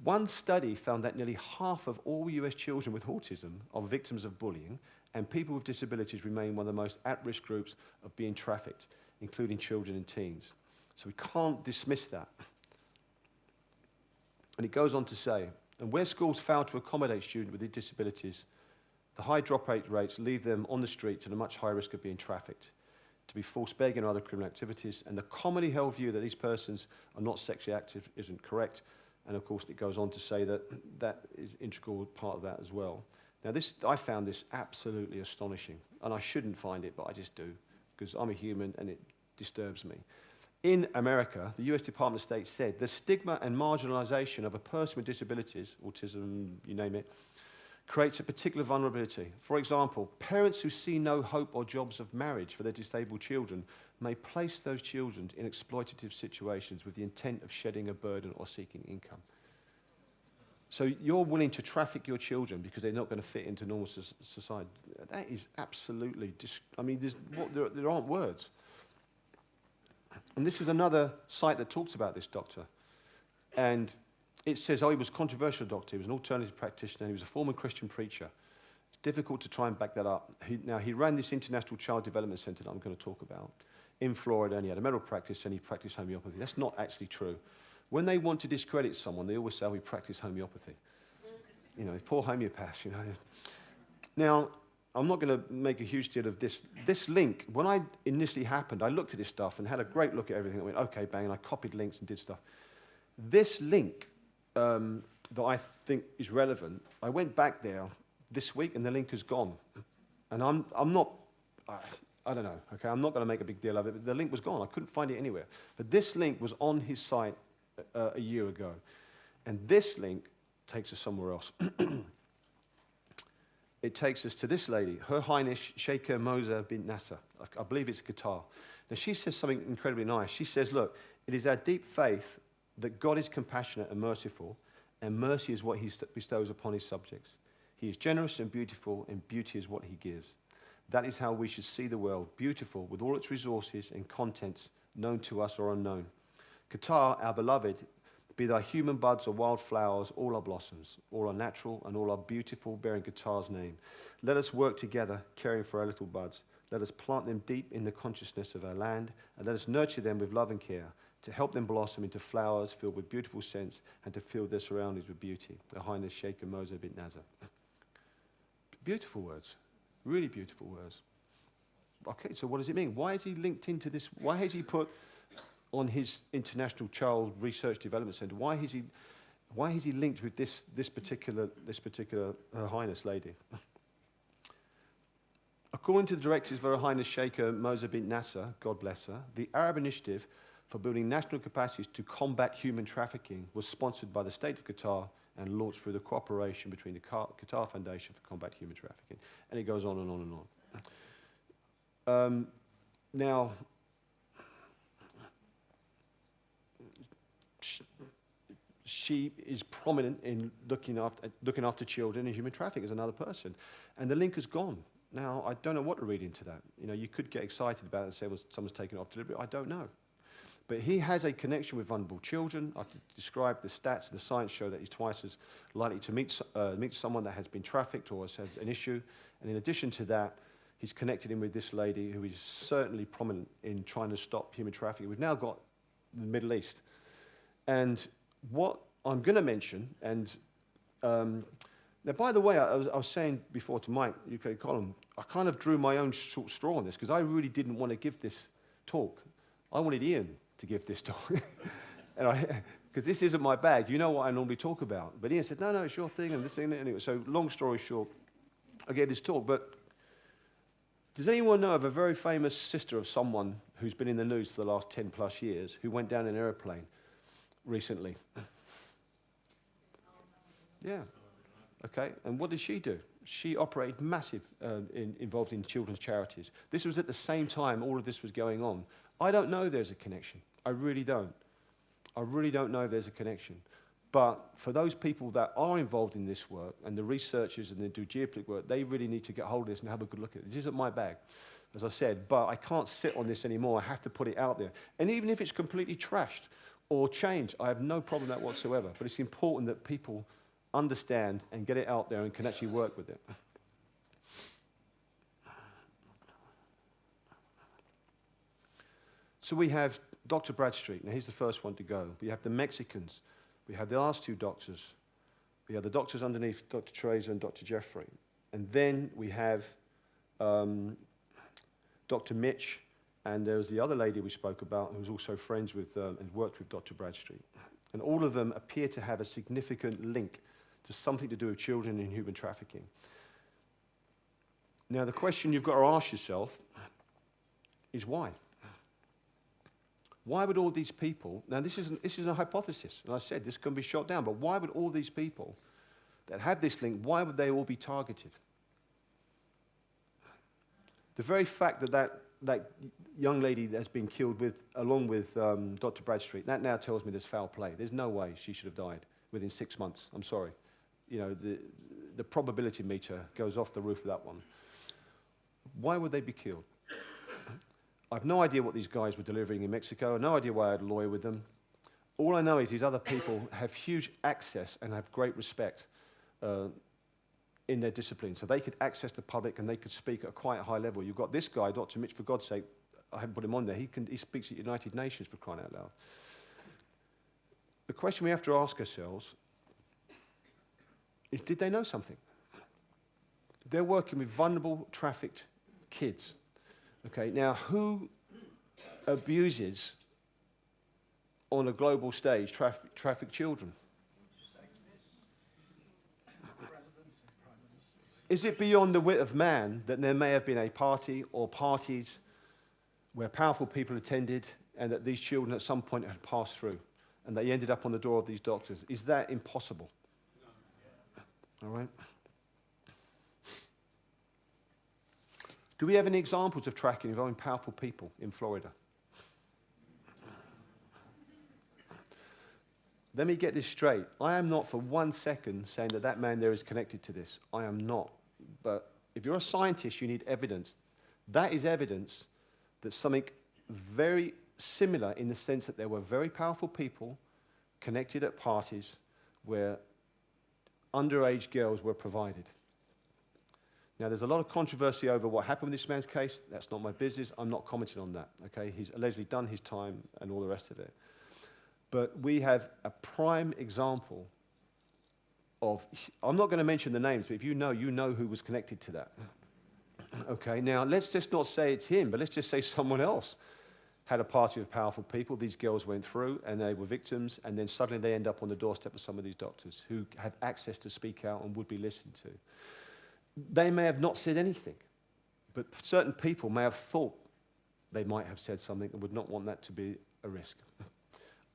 One study found that nearly half of all US children with autism are victims of bullying, and people with disabilities remain one of the most at-risk groups of being trafficked, including children and teens. So we can't dismiss that. And it goes on to say, and where schools fail to accommodate students with disabilities, the high drop rate rates leave them on the streets at a much higher risk of being trafficked, to be forced begging or other criminal activities. And the commonly held view that these persons are not sexually active isn't correct. And of course, it goes on to say that that is an integral part of that as well. Now, I found this absolutely astonishing. And I shouldn't find it, but I just do, because I'm a human and it disturbs me. In America, the US Department of State said the stigma and marginalization of a person with disabilities, autism, you name it, creates a particular vulnerability. For example, parents who see no hope or jobs of marriage for their disabled children may place those children in exploitative situations with the intent of shedding a burden or seeking income. So you're willing to traffic your children because they're not going to fit into normal society. That is absolutely, there aren't words. And this is another site that talks about this doctor. And it says, he was a controversial doctor, he was an alternative practitioner, he was a former Christian preacher. It's difficult to try and back that up. He ran this International Child Development Center that I'm going to talk about in Florida, and he had a medical practice, and he practiced homeopathy. That's not actually true. When they want to discredit someone, they always say, we practice homeopathy. You know, poor homeopaths, you know. Now, I'm not going to make a huge deal of this. This link, when I initially happened, I looked at this stuff and had a great look at everything. I went, okay, bang, and I copied links and did stuff. This link that I think is relevant, I went back there this week and the link is gone. And I'm not, I don't know, okay? I'm not going to make a big deal of it, but the link was gone. I couldn't find it anywhere. But this link was on his site a year ago. And this link takes us somewhere else. It takes us to this lady, Her Highness Sheikha Moza bint Nasser. I believe it's Qatar. Now, she says something incredibly nice. She says, look, it is our deep faith that God is compassionate and merciful, and mercy is what he bestows upon his subjects. He is generous and beauty is what he gives. That is how we should see the world, beautiful with all its resources and contents, known to us or unknown. Qatar, our beloved, be thy human buds or wild flowers, all are blossoms, all are natural and all are beautiful, bearing Qatar's name. Let us work together, caring for our little buds. Let us plant them deep in the consciousness of our land, and let us nurture them with love and care, to help them blossom into flowers filled with beautiful scents and to fill their surroundings with beauty. Her Highness Sheikha Moza bint Nasser. Beautiful words, really beautiful words. Okay, so what does it mean? Why is he linked into this? Why has he put on his International Child Research Development Centre? Why is he linked with this particular Her Highness lady? According to the directives of Her Highness Sheikha Moza bint Nasser, God bless her, the Arab initiative for building national capacities to combat human trafficking was sponsored by the State of Qatar and launched through the cooperation between the Qatar Foundation for Combat Human Trafficking. And it goes on and on and on. Now, she is prominent in looking after children, and human trafficking as another person. And the link is gone. Now, I don't know what to read into that. You know, you could get excited about it and say, well, someone's taken it off deliberately. I don't know. But he has a connection with vulnerable children. I've described the stats and the science show that he's twice as likely to meet someone that has been trafficked or has had an issue. And in addition to that, he's connected him with this lady who is certainly prominent in trying to stop human trafficking. We've now got the Middle East. And what I'm going to mention, and now, by the way, I was saying before to Mike, UK Column, I kind of drew my own short straw on this because I really didn't want to give this talk. I wanted Ian to give this talk. Because this isn't my bag. You know what I normally talk about. But Ian said, no, it's your thing and this thing. Anyway, so long story short, I gave this talk. But does anyone know of a very famous sister of someone who's been in the news for the last 10 plus years who went down in an airplane recently? Yeah. Okay, and what did she do? She operated involved in children's charities. This was at the same time all of this was going on. I don't know if there's a connection. I really don't. I really don't know if there's a connection. But for those people that are involved in this work, and the researchers and they do geopolitical work, they really need to get hold of this and have a good look at it. This isn't my bag, as I said, but I can't sit on this anymore. I have to put it out there. And even if it's completely trashed or changed, I have no problem with that whatsoever. But it's important that people understand and get it out there and can actually work with it. So we have Dr. Bradstreet. Now, he's the first one to go. We have the Mexicans. We have the last two doctors. We have the doctors underneath Dr. Teresa and Dr. Jeffrey. And then we have Dr. Mitch, and there was the other lady we spoke about who was also friends with and worked with Dr. Bradstreet. And all of them appear to have a significant link to something to do with children and human trafficking. Now, the question you've got to ask yourself is why? Why would all these people, now this is a hypothesis, and I said this can be shot down, but why would all these people that had this link, why would they all be targeted? The very fact that young lady that's been killed along with Dr. Bradstreet, that now tells me there's foul play. There's no way she should have died within 6 months. I'm sorry. You know, the probability meter goes off the roof of that one. Why would they be killed? I've no idea what these guys were delivering in Mexico. No idea why I had a lawyer with them. All I know is these other people have huge access and have great respect in their discipline. So they could access the public and they could speak at a quite high level. You've got this guy, Dr. Mitch, for God's sake, I haven't put him on there. He speaks at United Nations, for crying out loud. The question we have to ask ourselves is, did they know something? They're working with vulnerable, trafficked kids. Okay, now who abuses on a global stage trafficked children? Is it beyond the wit of man that there may have been a party or parties where powerful people attended and that these children at some point had passed through and they ended up on the door of these doctors? Is that impossible? All right. Do we have any examples of tracking involving powerful people in Florida? Let me get this straight. I am not for 1 second saying that that man there is connected to this. I am not. But if you're a scientist, you need evidence. That is evidence that something very similar in the sense that there were very powerful people connected at parties where underage girls were provided. Now, there's a lot of controversy over what happened with this man's case. That's not my business. I'm not commenting on that, okay? He's allegedly done his time and all the rest of it. But we have a prime example of, I'm not going to mention the names, but if you know who was connected to that. Okay, now let's just not say it's him, but let's just say someone else had a party of powerful people. These girls went through and they were victims, and then suddenly they end up on the doorstep of some of these doctors who had access to speak out and would be listened to. They may have not said anything, but certain people may have thought they might have said something and would not want that to be a risk.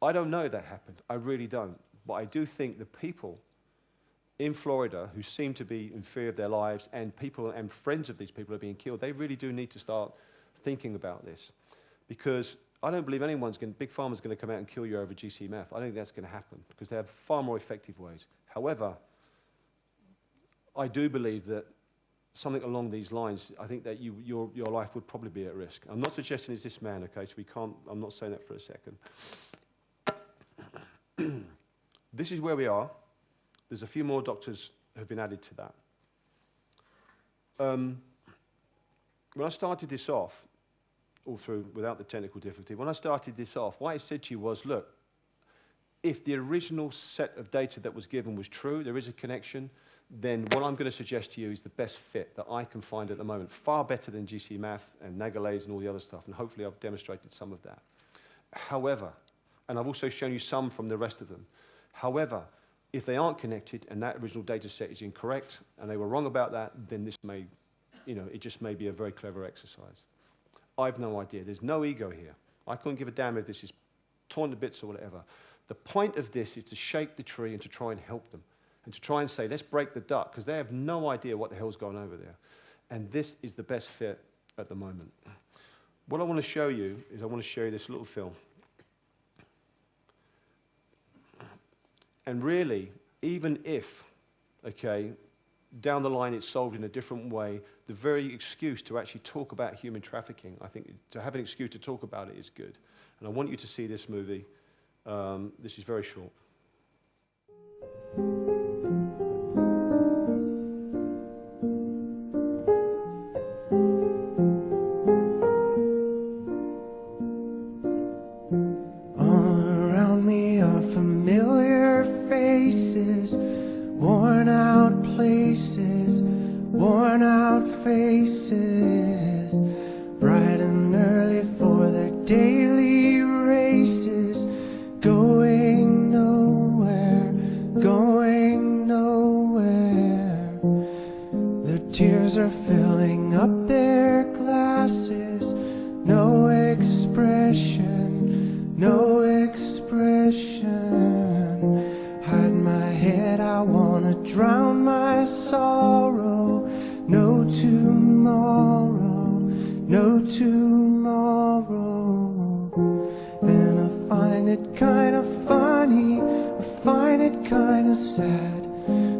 I don't know that happened. I really don't. But I do think the people in Florida who seem to be in fear of their lives and people and friends of these people are being killed, they really do need to start thinking about this. Because I don't believe Big Pharma's going to come out and kill you over GC meth. I don't think that's going to happen because they have far more effective ways. However, I do believe that something along these lines, I think that your life would probably be at risk. I'm not suggesting it's this man, okay, so I'm not saying that for a second. This is where we are. There's a few more doctors who have been added to that. When I started this off, all through without the technical difficulty, when I started this off, what I said to you was, look, if the original set of data that was given was true, there is a connection, then what I'm going to suggest to you is the best fit that I can find at the moment, far better than GC math and Nagalase and all the other stuff, and hopefully I've demonstrated some of that. However, and I've also shown you some from the rest of them. However, if they aren't connected and that original data set is incorrect and they were wrong about that, then this may, it just may be a very clever exercise. I've no idea. There's no ego here. I couldn't give a damn if this is torn to bits or whatever. The point of this is to shake the tree and to try and help them and to try and say, let's break the duck, because they have no idea what the hell's going over there. And this is the best fit at the moment. What I want to show you is I want to show you this little film. And really, even if, okay, down the line it's solved in a different way, the very excuse to actually talk about human trafficking, I think to have an excuse to talk about it is good. And I want you to see this movie. This is very short. Worn out faces, bright and early for their daily races, going nowhere, going nowhere. Their tears are filling up their glasses, no expression, no expression. Hide my head, I wanna drown my sorrow. No tomorrow, no tomorrow. And I find it kind of funny, I find it kind of sad.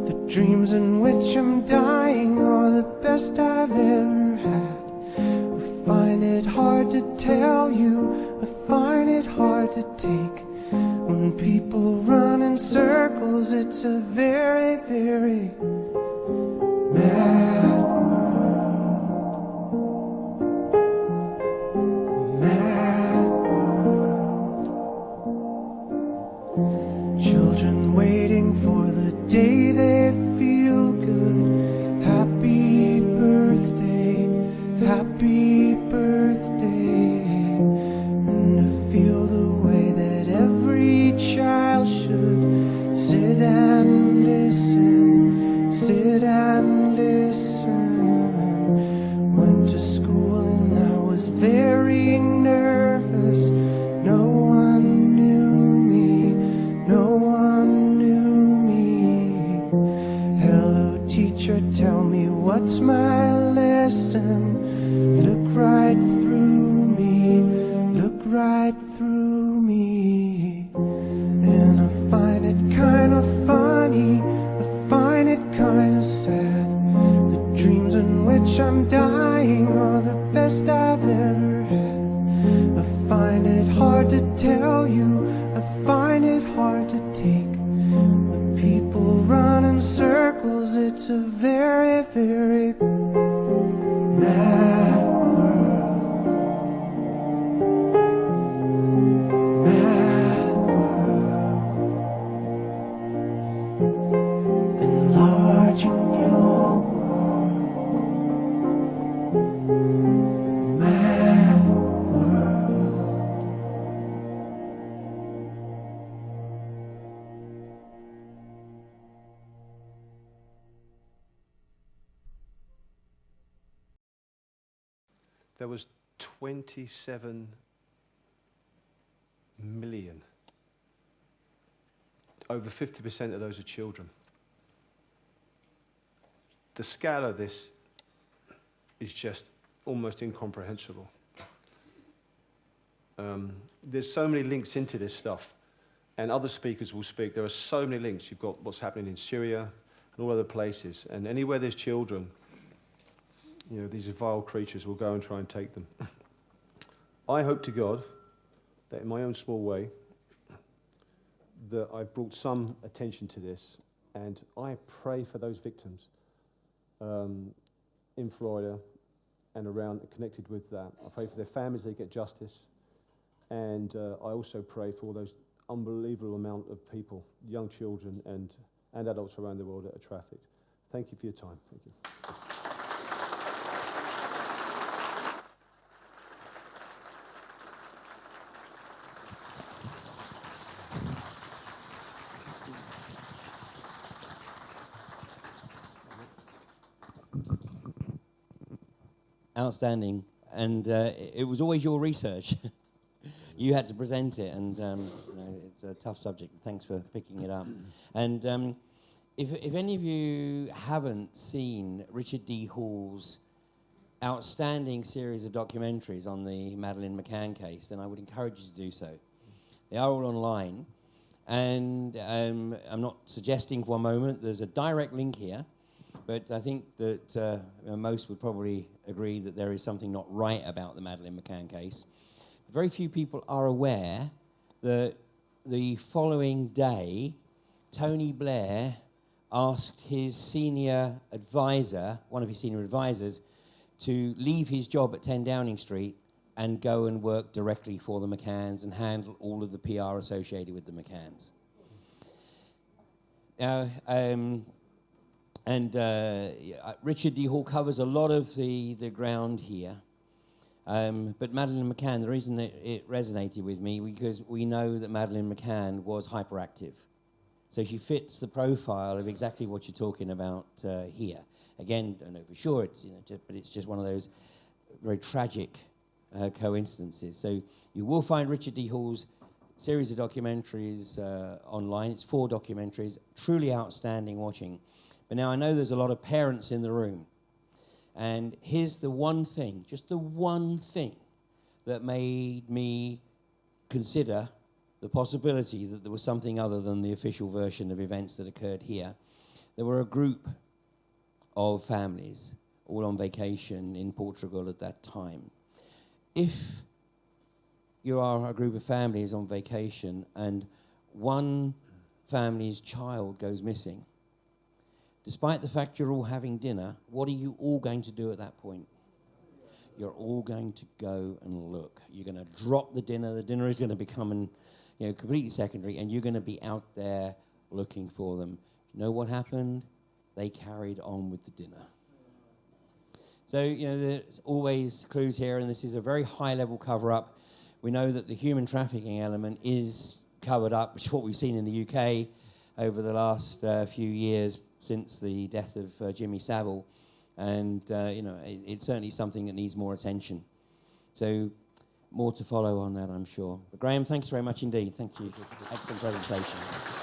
The dreams in which I'm dying are the best I've ever had. I find it hard to tell you, I find it hard to take. When people run in circles, it's a very, very mad world. Mad world. Children waiting for the day they feel good. Happy birthday, happy birthday. And to feel the way that every child should sit and listen, sit and listen. teacher, tell me what's my lesson. Look right through me, look right through me. And I find it kind of funny, I find it kind of sad. The dreams in which I'm dying are the best I've ever had. I find it hard to tell you, I find it hard to take. When people run in circles, it's a very, very mad world. Mad world. Enlarging your world. Mad world. There was 27 million. Over 50% of those are children. The scale of this is just almost incomprehensible. There's so many links into this stuff, and other speakers will speak. There are so many links. You've got what's happening in Syria and all other places, and anywhere there's children, you know, these vile creatures will go and try and take them. I hope to God that in my own small way that I've brought some attention to this, and I pray for those victims in Florida and around, connected with that. I pray for their families, they get justice, and I also pray for all those unbelievable amount of people, young children and adults around the world that are trafficked. Thank you for your time. Thank you. Outstanding. And it was always your research. You had to present it, and you know, it's a tough subject. Thanks for picking it up. And if any of you haven't seen Richard D. Hall's outstanding series of documentaries on the Madeleine McCann case, then I would encourage you to do so. They are all online. And I'm not suggesting for a moment there's a direct link here, but I think that most would probably agree that there is something not right about the Madeleine McCann case. Very few people are aware that the following day, Tony Blair asked his senior advisor, one of his senior advisors, to leave his job at 10 Downing Street and go and work directly for the McCanns and handle all of the PR associated with the McCanns. Now, Richard D. Hall covers a lot of the ground here. But Madeleine McCann, the reason that it resonated with me, because we know that Madeleine McCann was hyperactive. So she fits the profile of exactly what you're talking about here. Again, don't know for sure, but it's just one of those very tragic coincidences. So you will find Richard D. Hall's series of documentaries online. It's 4 documentaries, truly outstanding watching. But now I know there's a lot of parents in the room. And here's the one thing, just the one thing that made me consider the possibility that there was something other than the official version of events that occurred here. There were a group of families, all on vacation in Portugal at that time. If you are a group of families on vacation and one family's child goes missing, despite the fact you're all having dinner, what are you all going to do at that point? You're all going to go and look. You're going to drop the dinner. The dinner is going to become completely secondary, and you're going to be out there looking for them. You know what happened? They carried on with the dinner. So, there's always clues here, and this is a very high-level cover-up. We know that the human trafficking element is covered up, which is what we've seen in the UK over the last few years since the death of Jimmy Savile. And, it's certainly something that needs more attention. So more to follow on that, I'm sure. But Graham, thanks very much indeed. Thank you for the excellent presentation.